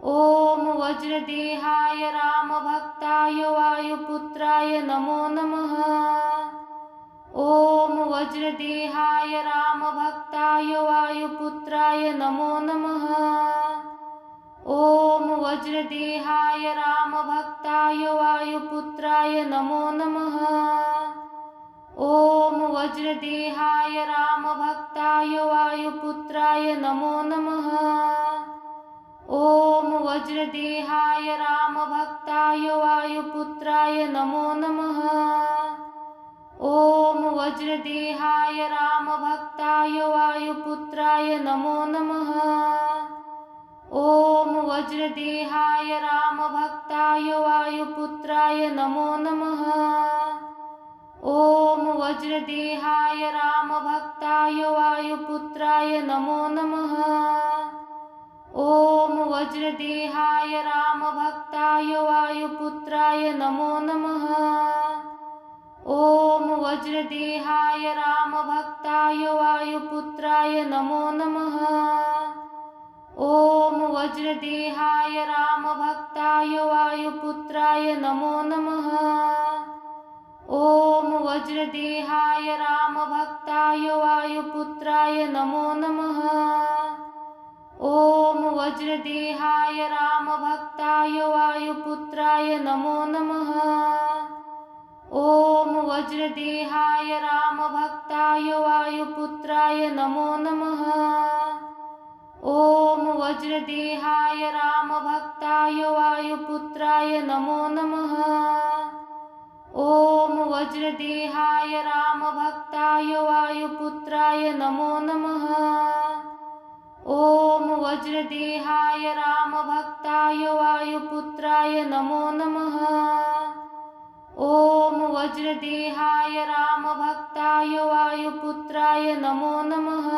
A: ॐ वज्रदेहाय रामभक्ताय वायुपुत्राय नमो नमः। ॐ वज्रदेहाय रामभक्ताय वायुपुत्राय नमो नमः। ॐ वज्रदेहाय रामभक्ताय वायुपुत्राय नमो नमः। ॐ वज्रदेहाय रामभक्ताय वायुपुत्राय नमो नमः। ॐ वज्रदेहाय रामभक्ताय वायुपुत्राय नमो नमः। ॐ वज्रदेहाय रामभक्ताय वायुपुत्राय नमो नमः। ॐ वज्रदेहाय रामभक्ताय वायुपुत्राय नमो नमः। ॐ वज्रदेहाय रामभक्ताय वायुपुत्राय नमो नमः। ॐ वज्रदेहाय रामभक्ताय वायुपुत्राय नमो नमः। ॐ वज्रदेहाय रामभक्ताय वायुपुत्राय नमो नमः। ॐ वज्रदेहाय रामभक्ताय वायुपुत्राय नमो नमः। ॐ वज्रदेहाय रामभक्ताय वायुपुत्राय नमो नमः। ॐ वज्रदेहाय रामभक्ताय वायुपुत्राय नमो नमः। ॐ वज्रदेहाय रामभक्ताय वायुपुत्राय नमो नमः। ॐ वज्रदेहाय रामभक्ताय वायुपुत्राय नमो नमः। ॐ वज्रदेहाय रामभक्ताय वायुपुत्राय नमो नमः। ॐ वज्रदेहाय रामभक्ताय वायुपुत्राय नमो नमः। ॐ वज्रदेहाय रामभक्ताय वायुपुत्राय नमो नमः।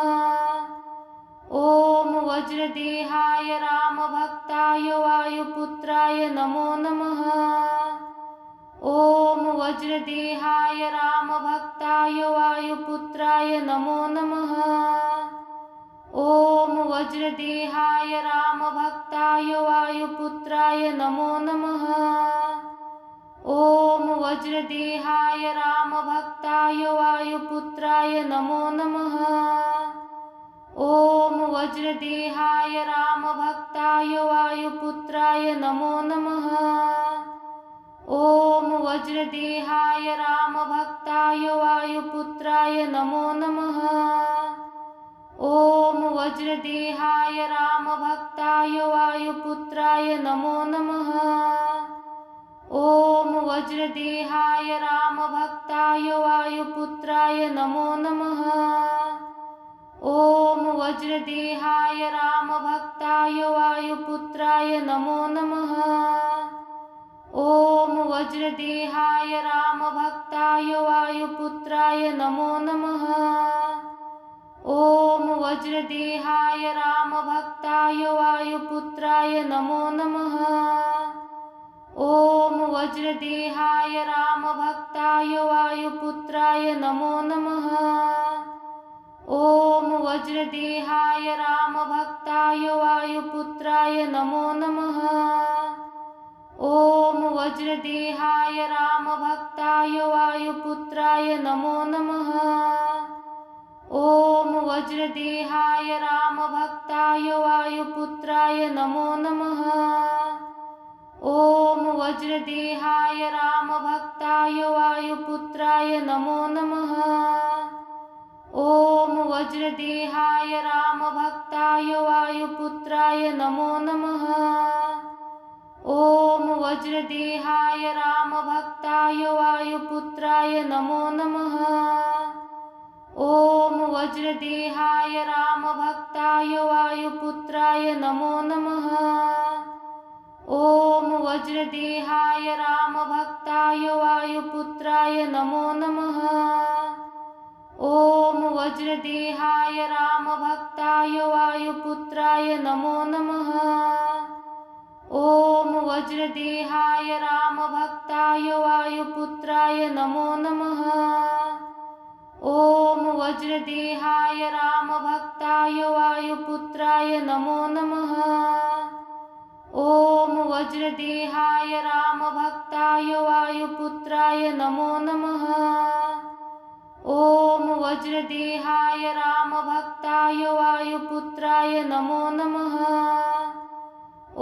A: ॐ वज्रदेहाय रामभक्ताय वायुपुत्राय नमो नमः। ॐ वज्रदेहाय रामभक्ताय वायुपुत्राय नमो नमः। ॐ वज्रदेहाय रामभक्ताय वायुपुत्राय नमो नमः। ॐ वज्रदेहाय रामभक्ताय वायुपुत्राय नमो नमः। ॐ वज्रदेहाय रामभक्ताय वायुपुत्राय नमो नमः। ॐ वज्रदेहाय रामभक्ताय वायुपुत्राय नमो नमः। ॐ वज्रदेहाय रामभक्ताय वायुपुत्राय नमो नमः। ॐ वज्रदेहाय रामभक्ताय वायुपुत्राय नमो नमः। ॐ वज्रदेहाय रामभक्ताय वायुपुत्राय नमो नमः। ॐ वज्रदेहाय रामभक्ताय वायुपुत्राय नमो नमः। ॐ वज्रदेहाय रामभक्ताय वायुपुत्राय नमो नमः। ॐ वज्रदेहाय रामभक्ताय वायुपुत्राय नमो नमः। ॐ वज्रदेहाय रामभक्ताय वायुपुत्राय नमो नमः। ॐ वज्रदेहाय रामभक्ताय वायुपुत्राय नमो नमः। ॐ वज्रदेहाय रामभक्ताय वायुपुत्राय नमो नमः। ॐ वज्रदेहाय रामभक्ताय वायुपुत्राय नमो नमः। ॐ वज्रदेहाय रामभक्ताय वायुपुत्राय नमो नमः। ॐ वज्रदेहाय रामभक्ताय वायुपुत्राय नमो नमः। ॐ वज्रदेहाय रामभक्ताय वायुपुत्राय नमो नमः। ॐ वज्रदेहाय रामभक्ताय वायुपुत्राय नमो नमः। ॐ वज्रदेहाय रामभक्ताय वायुपुत्राय नमो नमः। ॐ वज्रदेहाय रामभक्ताय वायुपुत्राय नमो नमः। ॐ वज्रदेहाय रामभक्ताय वायुपुत्राय नमो नमः। ॐ वज्रदेहाय रामभक्ताय वायुपुत्राय नमो नमः। ॐ वज्रदेहाय रामभक्ताय वायुपुत्राय नमो नमः।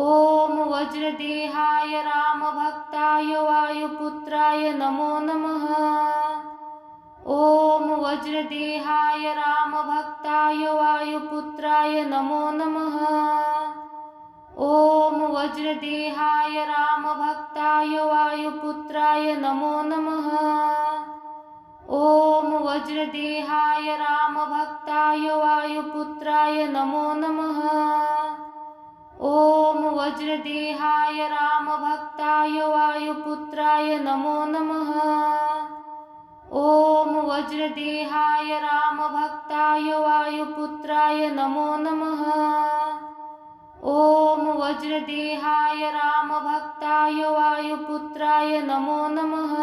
A: ॐ वज्रदेहाय रामभक्ताय वायुपुत्राय नमो नमः। ॐ वज्रदेहाय रामभक्ताय वायुपुत्राय नमो नमः। ॐ वज्रदेहाय रामभक्ताय वायुपुत्राय नमो नमः। ॐ वज्रदेहाय रामभक्ताय वायुपुत्राय नमो नमः। ॐ वज्रदेहाय रामभक्ताय वायुपुत्राय नमो नमः। ॐ वज्रदेहाय रामभक्ताय वायुपुत्राय नमो नमः। ॐ वज्रदेहाय रामभक्ताय वायुपुत्राय नमो नमः।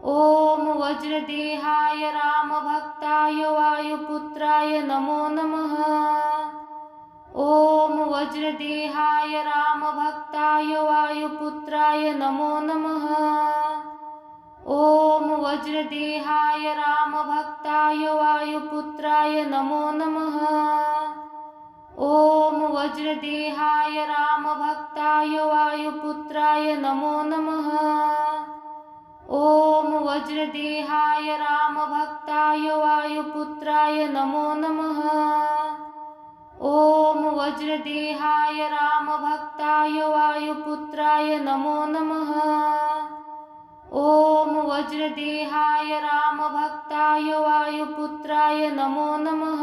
A: ॐ वज्रदेहाय रामभक्ताय वायुपुत्राय नमो नमः। ॐ वज्रदेहाय रामभक्ताय वायुपुत्राय नमो नमः। ॐ वज्रदेहाय रामभक्ताय वायुपुत्राय नमो नमः। ॐ वज्रदेहाय रामभक्ताय वायुपुत्राय नमो नमः। ॐ वज्रदेहाय रामभक्ताय वायुपुत्राय नमो नमः। ॐ वज्रदेहाय रामभक्ताय वायुपुत्राय नमो नमः। ॐ वज्रदेहाय रामभक्ताय वायुपुत्राय नमो नमः।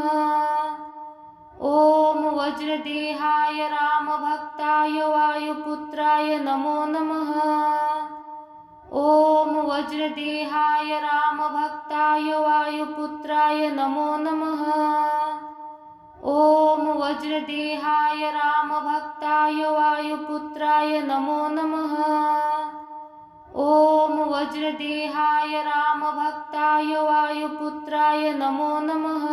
A: ॐ वज्रदेहाय रामभक्ताय वायुपुत्राय नमो नमः। ॐ वज्रदेहाय रामभक्ताय वायुपुत्राय नमो नमः। ॐ वज्रदेहाय रामभक्ताय वायुपुत्राय नमो नमः। ॐ वज्रदेहाय रामभक्ताय वायुपुत्राय नमो नमः।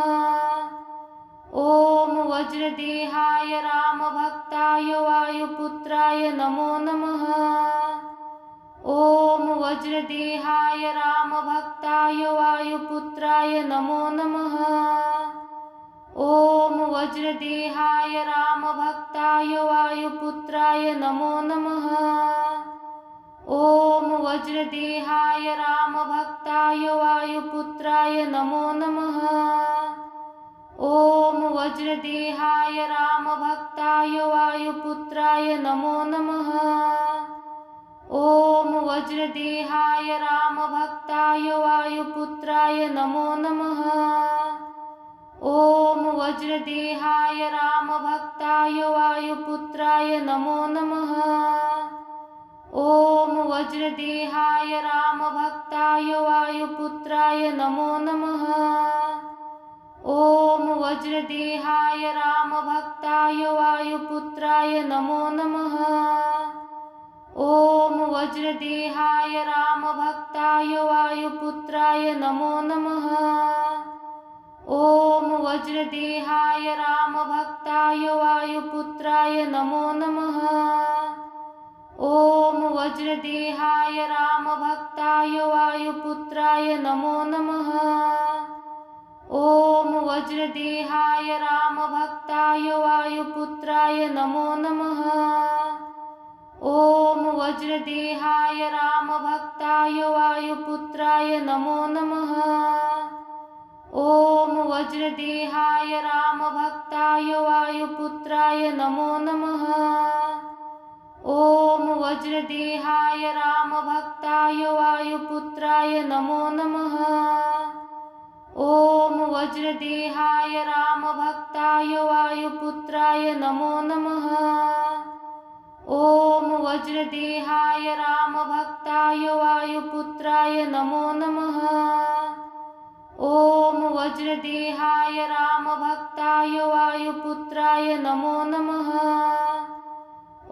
A: ॐ वज्रदेहाय रामभक्ताय वायुपुत्राय नमो नमः। ॐ वज्रदेहाय रामभक्ताय वायुपुत्राय नमो नमः। ॐ वज्रदेहाय रामभक्ताय वायुपुत्राय नमो नमः। ॐ वज्रदेहाय रामभक्ताय वायुपुत्राय नमो नमः। ॐ वज्रदेहाय रामभक्ताय वायुपुत्राय नमो नमः। ॐ वज्रदेहाय रामभक्ताय वायुपुत्राय नमो नमः। ॐ वज्रदेहाय रामभक्ताय वायुपुत्राय नमो नमः। ॐ वज्रदेहाय रामभक्ताय वायुपुत्राय नमो नमः। ॐ वज्रदेहाय रामभक्ताय वायुपुत्राय नमो नमः। ॐ वज्रदेहाय रामभक्ताय वायुपुत्राय नमो नमः। ॐ वज्रदेहाय रामभक्ताय वायुपुत्राय नमो नमः। ॐ वज्रदेहाय रामभक्ताय वायुपुत्राय नमो नमः। ॐ वज्रदेहाय रामभक्ताय वायुपुत्राय नमो नमः। ॐ वज्रदेहाय रामभक्ताय वायुपुत्राय नमो नमः। ॐ वज्रदेहाय रामभक्ताय वायुपुत्राय नमो नमः। ॐ वज्रदेहाय रामभक्ताय वायुपुत्राय नमो नमः। ॐ वज्रदेहाय रामभक्ताय वायुपुत्राय नमो नमः। ॐ वज्रदेहाय रामभक्ताय वायुपुत्राय नमो नमः। ॐ वज्रदेहाय रामभक्ताय वायुपुत्राय नमो नमः।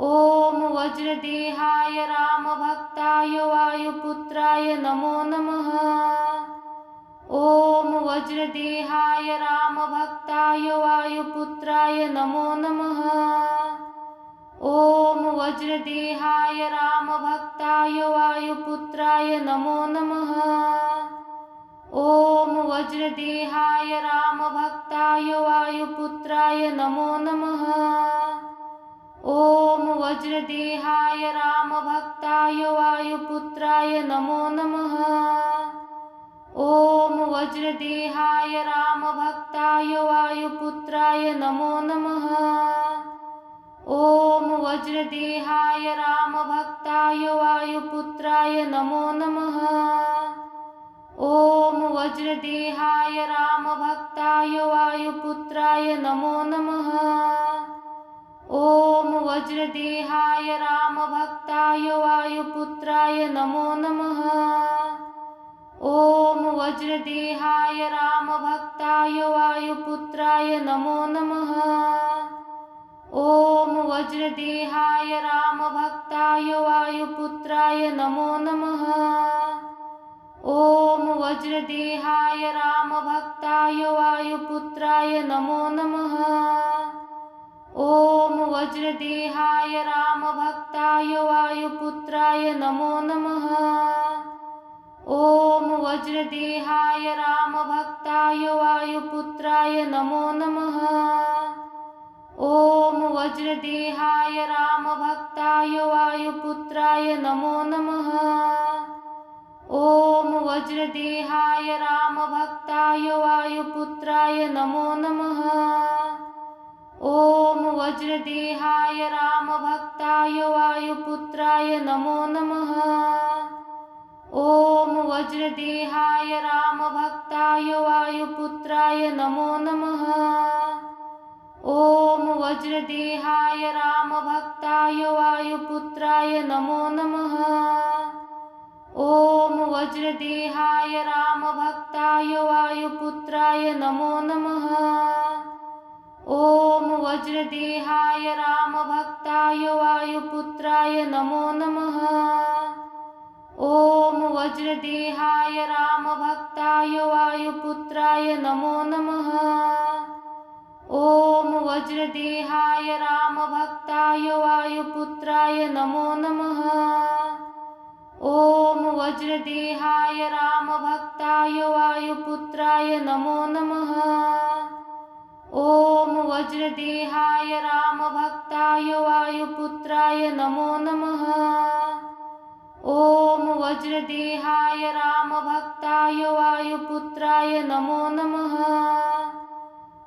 A: ॐ वज्रदेहाय रामभक्ताय वायुपुत्राय नमो नमः। ॐ वज्रदेहाय रामभक्ताय वायुपुत्राय नमो नमः। ॐ वज्रदेहाय रामभक्ताय वायुपुत्राय नमो नमः। ॐ वज्रदेहाय रामभक्ताय वायुपुत्राय नमो नमः। ॐ वज्रदेहाय रामभक्ताय वायुपुत्राय नमो नमः। ॐ वज्रदेहाय रामभक्ताय वायुपुत्राय नमो नमः। ॐ वज्रदेहाय रामभक्ताय वायुपुत्राय नमो नमः। ॐ वज्रदेहाय रामभक्ताय वायुपुत्राय नमो नमः। ॐ वज्रदेहाय रामभक्ताय वायुपुत्राय नमो नमः। ॐ वज्रदेहाय रामभक्ताय वायुपुत्राय नमो नमः। ॐ वज्रदेहाय रामभक्ताय वायुपुत्राय नमो नमः। ॐ वज्रदेहाय रामभक्ताय वायुपुत्राय नमो नमः। ॐ वज्रदेहाय रामभक्ताय वायुपुत्राय नमो नमः। ॐ वज्रदेहाय रामभक्ताय वायुपुत्राय नमो नमः। ॐ वज्रदेहाय रामभक्ताय वायुपुत्राय नमो नमः। ॐ वज्रदेहाय रामभक्ताय वायुपुत्राय नमो नमः। ॐ वज्रदेहाय रामभक्ताय वायुपुत्राय नमो नमः। ॐ वज्रदेहाय रामभक्ताय वायुपुत्राय नमो नमः। ॐ वज्रदेहाय रामभक्ताय वायुपुत्राय नमो नमः। ॐ वज्रदेहाय रामभक्ताय वायुपुत्राय नमो नमः। ॐ वज्रदेहाय रामभक्ताय वायुपुत्राय नमो नमः। ॐ वज्रदेहाय रामभक्ताय वायुपुत्राय नमो नमः। ॐ वज्रदेहाय रामभक्ताय वायुपुत्राय नमो नमः। ॐ वज्रदेहाय रामभक्ताय वायुपुत्राय नमो नमः। ॐ वज्रदेहाय रामभक्ताय वायुपुत्राय नमो नमः। ॐ वज्रदेहाय रामभक्ताय वायुपुत्राय नमो नमः।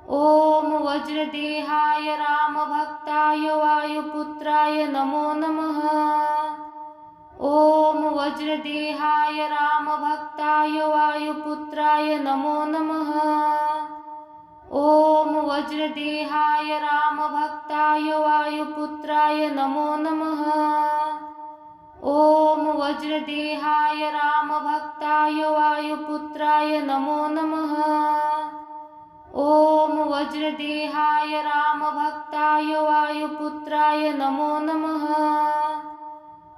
A: ॐ वज्रदेहाय रामभक्ताय वायुपुत्राय नमो नमः। ॐ वज्रदेहाय रामभक्ताय वायुपुत्राय नमो नमः। ॐ वज्रदेहाय रामभक्ताय वायुपुत्राय नमो नमः। ॐ वज्रदेहाय रामभक्ताय वायुपुत्राय नमो नमः। ॐ वज्रदेहाय रामभक्ताय वायुपुत्राय नमो नमः।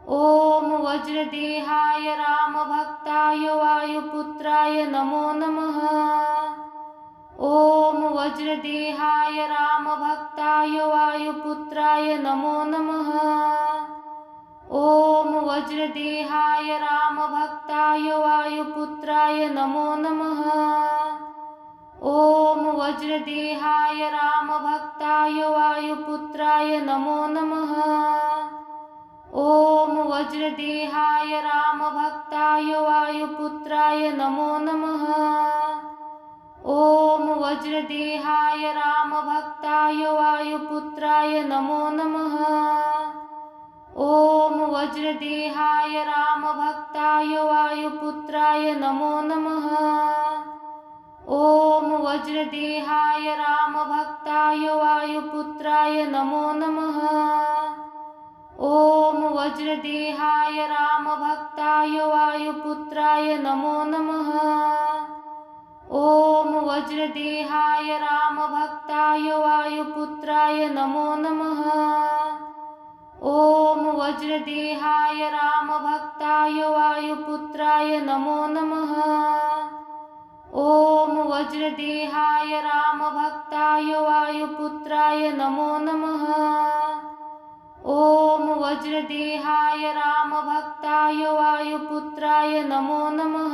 A: ॐ वज्रदेहाय रामभक्ताय वायुपुत्राय नमो नमः। ॐ वज्रदेहाय रामभक्ताय वायुपुत्राय नमो नमः। ॐ वज्रदेहाय रामभक्ताय वायुपुत्राय नमो नमः। ॐ वज्रदेहाय रामभक्ताय वायुपुत्राय नमो नमः। ॐ वज्रदेहाय रामभक्ताय वायुपुत्राय नमो नमः। ॐ वज्रदेहाय रामभक्ताय वायुपुत्राय नमो नमः। ॐ वज्रदेहाय रामभक्ताय वायुपुत्राय नमो नमः। ॐ वज्रदेहाय रामभक्ताय वायुपुत्राय नमो नमः। ॐ वज्रदेहाय रामभक्ताय वायुपुत्राय नमो नमः। ॐ वज्रदेहाय रामभक्ताय वायुपुत्राय नमो नमः। ॐ वज्रदेहाय रामभक्ताय वायुपुत्राय नमो नमः। ॐ वज्रदेहाय रामभक्ताय वायुपुत्राय नमो नमः। ॐ वज्रदेहाय रामभक्ताय वायुपुत्राय नमो नमः।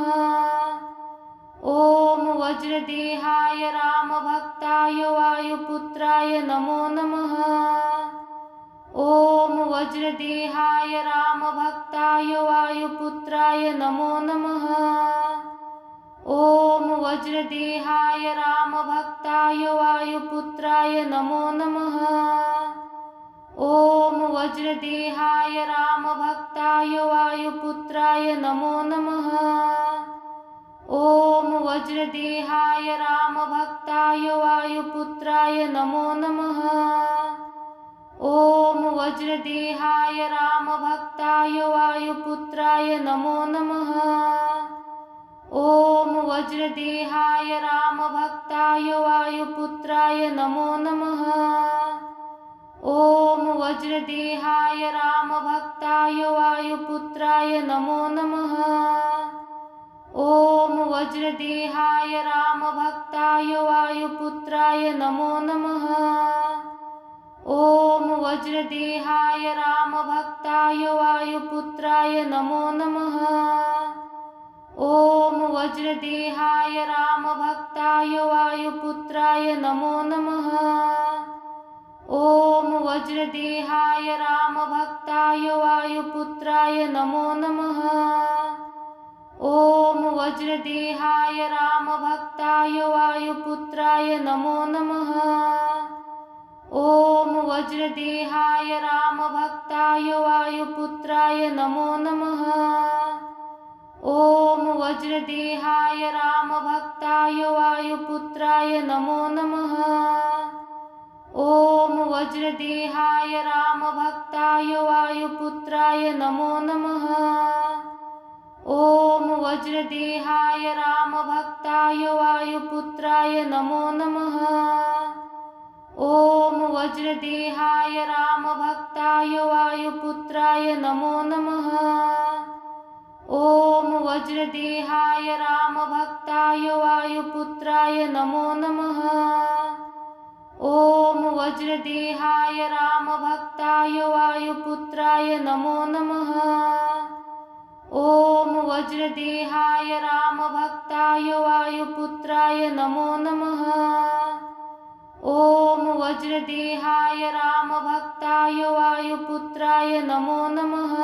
A: ॐ वज्रदेहाय रामभक्ताय वायुपुत्राय नमो नमः। ॐ वज्रदेहाय रामभक्ताय वायुपुत्राय नमो नमः। ॐ वज्रदेहाय रामभक्ताय वायुपुत्राय नमो नमः। ॐ वज्रदेहाय रामभक्ताय वायुपुत्राय नमो नमः। ॐ वज्रदेहाय रामभक्ताय वायुपुत्राय नमो नमः। ॐ वज्रदेहाय रामभक्ताय वायुपुत्राय नमो नमः। ॐ वज्रदेहाय रामभक्ताय वायुपुत्राय नमो नमः। ॐ वज्रदेहाय रामभक्ताय वायुपुत्राय नमो नमः। ॐ वज्रदेहाय रामभक्ताय वायुपुत्राय नमो नमः। ॐ वज्रदेहाय रामभक्ताय वायुपुत्राय नमो नमः। ॐ वज्रदेहाय रामभक्ताय वायुपुत्राय नमो नमः। ॐ वज्रदेहाय रामभक्ताय वायुपुत्राय नमो नमः। ॐ वज्रदेहाय रामभक्ताय वायुपुत्राय नमो नमः। ॐ वज्रदेहाय रामभक्ताय वायुपुत्राय नमो नमः। ॐ वज्रदेहाय रामभक्ताय वायुपुत्राय नमो नमः। ॐ वज्रदेहाय रामभक्ताय वायुपुत्राय नमो नमः। ॐ वज्रदेहाय रामभक्ताय वायुपुत्राय नमो नमः। ॐ वज्रदेहाय रामभक्ताय वायुपुत्राय नमो नमः। ॐ वज्रदेहाय रामभक्ताय वायुपुत्राय नमो नमः। ॐ वज्रदेहाय रामभक्ताय वायुपुत्राय नमो नमः। ॐ वज्रदेहाय रामभक्ताय वायुपुत्राय नमो नमः। ॐ वज्रदेहाय रामभक्ताय वायुपुत्राय नमो नमः।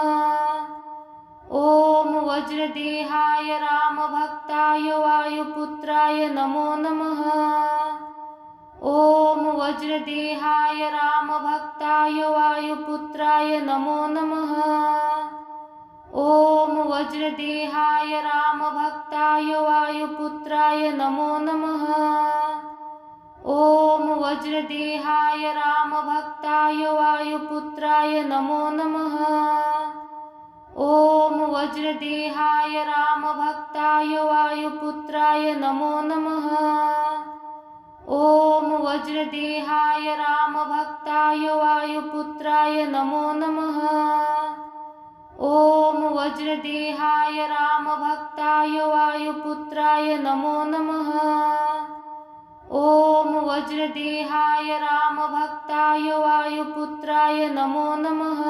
A: ॐ वज्रदेहाय रामभक्ताय वायुपुत्राय नमो नमः। ॐ वज्रदेहाय रामभक्ताय वायुपुत्राय नमो नमः। ॐ वज्रदेहाय रामभक्ताय वायुपुत्राय नमो नमः। ॐ वज्रदेहाय रामभक्ताय वायुपुत्राय नमो नमः। ॐ वज्रदेहाय रामभक्ताय वायुपुत्राय नमो नमः। ॐ वज्रदेहाय रामभक्ताय वायुपुत्राय नमो नमः। ॐ वज्रदेहाय रामभक्ताय वायुपुत्राय नमो नमः। ॐ वज्रदेहाय रामभक्ताय वायुपुत्राय नमो नमः।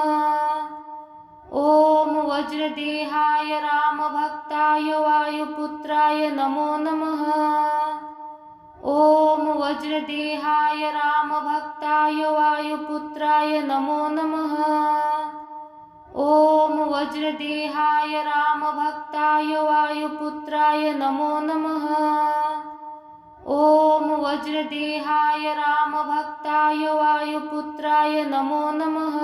A: ॐ वज्रदेहाय रामभक्ताय वायुपुत्राय नमो नमः। ॐ वज्रदेहाय रामभक्ताय वायुपुत्राय नमो नमः। ॐ वज्रदेहाय रामभक्ताय वायुपुत्राय नमो नमः। ॐ वज्रदेहाय रामभक्ताय वायुपुत्राय नमो नमः।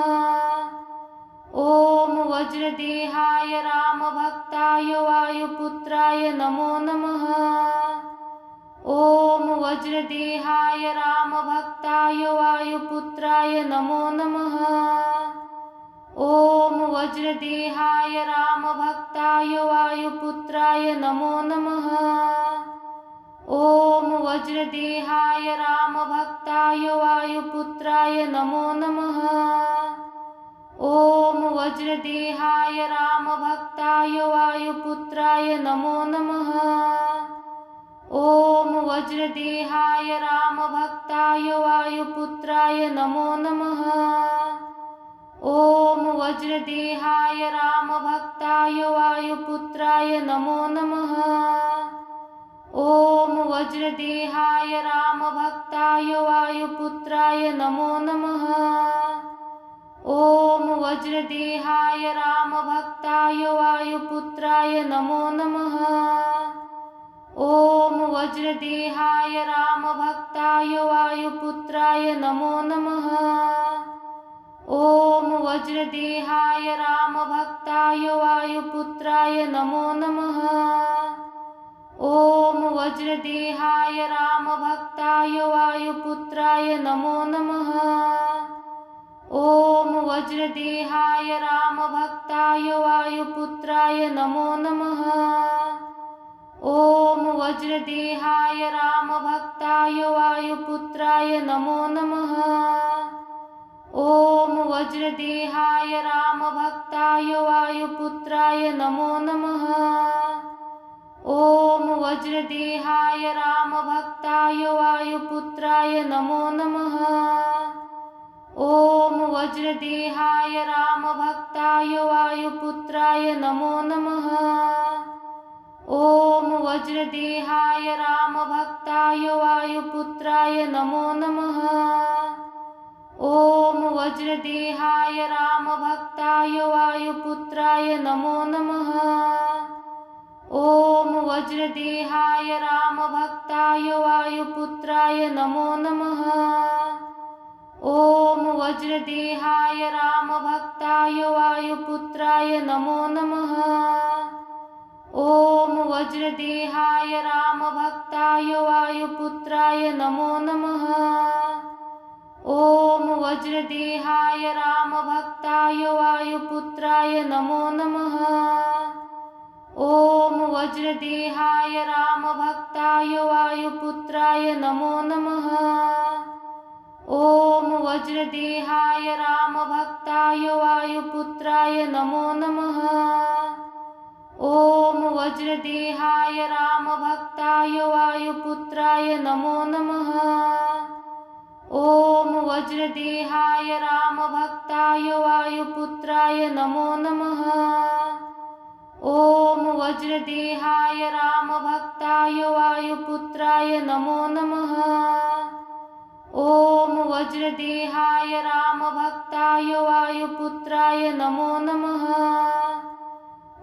A: ॐ वज्रदेहाय रामभक्ताय वायुपुत्राय नमो नमः। ॐ वज्रदेहाय रामभक्ताय वायुपुत्राय नमो नमः। ॐ वज्रदेहाय रामभक्ताय वायुपुत्राय नमो नमः। ॐ वज्रदेहाय रामभक्ताय वायुपुत्राय नमो नमः। ॐ वज्रदेहाय रामभक्ताय वायुपुत्राय नमो नमः। ॐ वज्रदेहाय रामभक्ताय वायुपुत्राय नमो नमः। ॐ वज्रदेहाय रामभक्ताय वायुपुत्राय नमो नमः। ॐ वज्रदेहाय रामभक्ताय वायुपुत्राय नमो नमः। ॐ वज्रदेहाय रामभक्ताय वायुपुत्राय नमो नमः। ॐ वज्रदेहाय रामभक्ताय वायुपुत्राय नमो नमः। ॐ वज्रदेहाय रामभक्ताय वायुपुत्राय नमो नमः। ॐ वज्रदेहाय रामभक्ताय वायुपुत्राय नमो नमः। ॐ वज्रदेहाय रामभक्ताय वायुपुत्राय नमो नमः। ॐ वज्रदेहाय रामभक्ताय वायुपुत्राय नमो नमः। ॐ वज्रदेहाय रामभक्ताय वायुपुत्राय नमो नमः। ॐ वज्रदेहाय रामभक्ताय वायुपुत्राय नमो नमः। ॐ वज्रदेहाय रामभक्ताय वायुपुत्राय नमो नमः। ॐ वज्रदेहाय रामभक्ताय वायुपुत्राय नमो नमः। ॐ वज्रदेहाय रामभक्ताय वायुपुत्राय नमो नमः। ॐ वज्रदेहाय रामभक्ताय वायुपुत्राय नमो नमः। ॐ वज्रदेहाय रामभक्ताय वायुपुत्राय नमो नमः। ॐ वज्रदेहाय रामभक्ताय वायुपुत्राय नमो नमः। ॐ वज्रदेहाय रामभक्ताय वायुपुत्राय नमो नमः। ॐ वज्रदेहाय रामभक्ताय वायुपुत्राय नमो नमः। ॐ वज्रदेहाय रामभक्ताय वायुपुत्राय नमो नमः। ॐ वज्रदेहाय रामभक्ताय वायुपुत्राय नमो नमः। ॐ वज्रदेहाय रामभक्ताय वायुपुत्राय नमो नमः। ॐ वज्रदेहाय रामभक्ताय वायुपुत्राय नमो नमः। ॐ वज्रदेहाय रामभक्ताय वायुपुत्राय नमो नमः।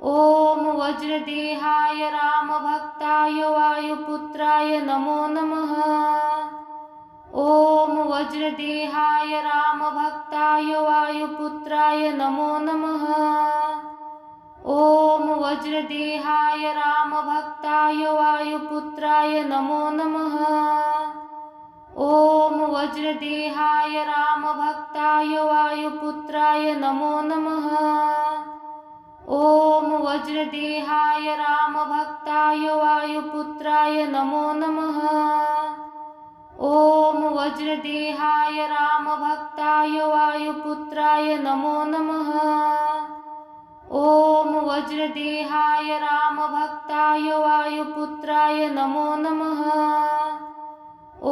A: ॐ वज्रदेहाय रामभक्ताय वायुपुत्राय नमो नमः। ॐ वज्रदेहाय रामभक्ताय वायुपुत्राय नमो नमः। ॐ वज्रदेहाय रामभक्ताय वायुपुत्राय नमो नमः। ॐ वज्रदेहाय रामभक्ताय वायुपुत्राय नमो नमः। ॐ वज्रदेहाय रामभक्ताय वायुपुत्राय नमो नमः। ॐ वज्रदेहाय रामभक्ताय वायुपुत्राय नमो नमः। ॐ वज्रदेहाय रामभक्ताय वायुपुत्राय नमो नमः।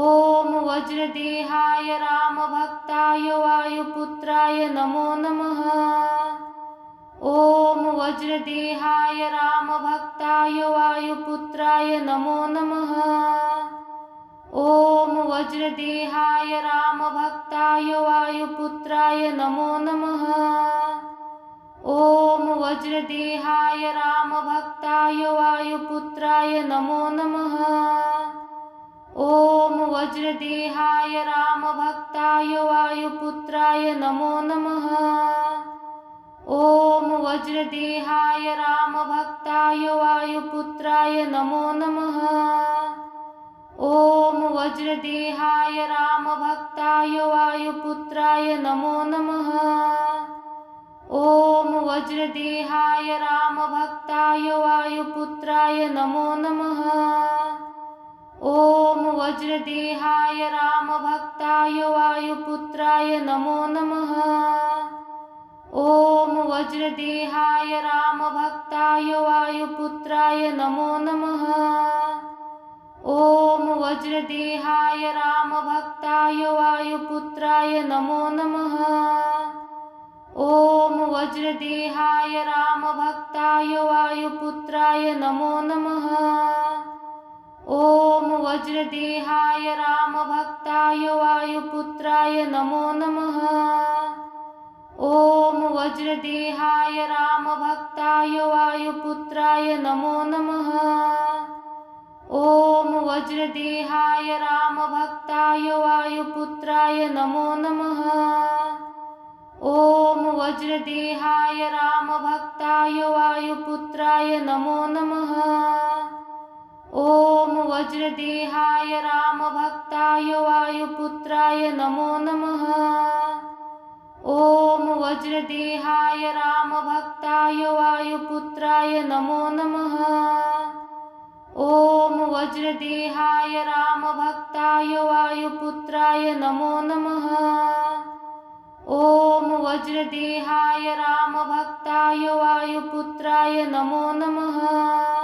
A: ॐ वज्रदेहाय रामभक्ताय वायुपुत्राय नमो नमः। ॐ वज्रदेहाय रामभक्ताय वायुपुत्राय नमो नमः। ॐ वज्रदेहाय रामभक्ताय वायुपुत्राय नमो नमः। ॐ वज्रदेहाय रामभक्ताय वायुपुत्राय नमो नमः। ॐ वज्रदेहाय रामभक्ताय वायुपुत्राय नमो नमः। ॐ वज्रदेहाय रामभक्ताय वायुपुत्राय नमो नमः। ॐ वज्रदेहाय रामभक्ताय वायुपुत्राय नमो नमः। ॐ वज्रदेहाय रामभक्ताय वायुपुत्राय नमो नमः। ॐ वज्रदेहाय रामभक्ताय वायुपुत्राय नमो नमः। ॐ वज्रदेहाय रामभक्ताय वायुपुत्राय नमो नमः। ॐ वज्रदेहाय रामभक्ताय वायुपुत्राय नमो नमः। ॐ वज्रदेहाय रामभक्ताय वायुपुत्राय नमो नमः। ॐ वज्रदेहाय रामभक्ताय वायुपुत्राय नमो नमः। ॐ वज्रदेहाय रामभक्ताय वायुपुत्राय नमो नमः। ॐ वज्रदेहाय रामभक्ताय वायुपुत्राय नमो नमः। ॐ वज्रदेहाय रामभक्ताय वायुपुत्राय नमो नमः। ॐ वज्रदेहाय रामभक्ताय वायुपुत्राय नमो नमः। ॐ वज्रदेहाय रामभक्ताय वायुपुत्राय नमो नमः। ॐ वज्रदेहाय रामभक्ताय वायुपुत्राय नमो नमः। ॐ वज्रदेहाय रामभक्ताय वायुपुत्राय नमो नमः।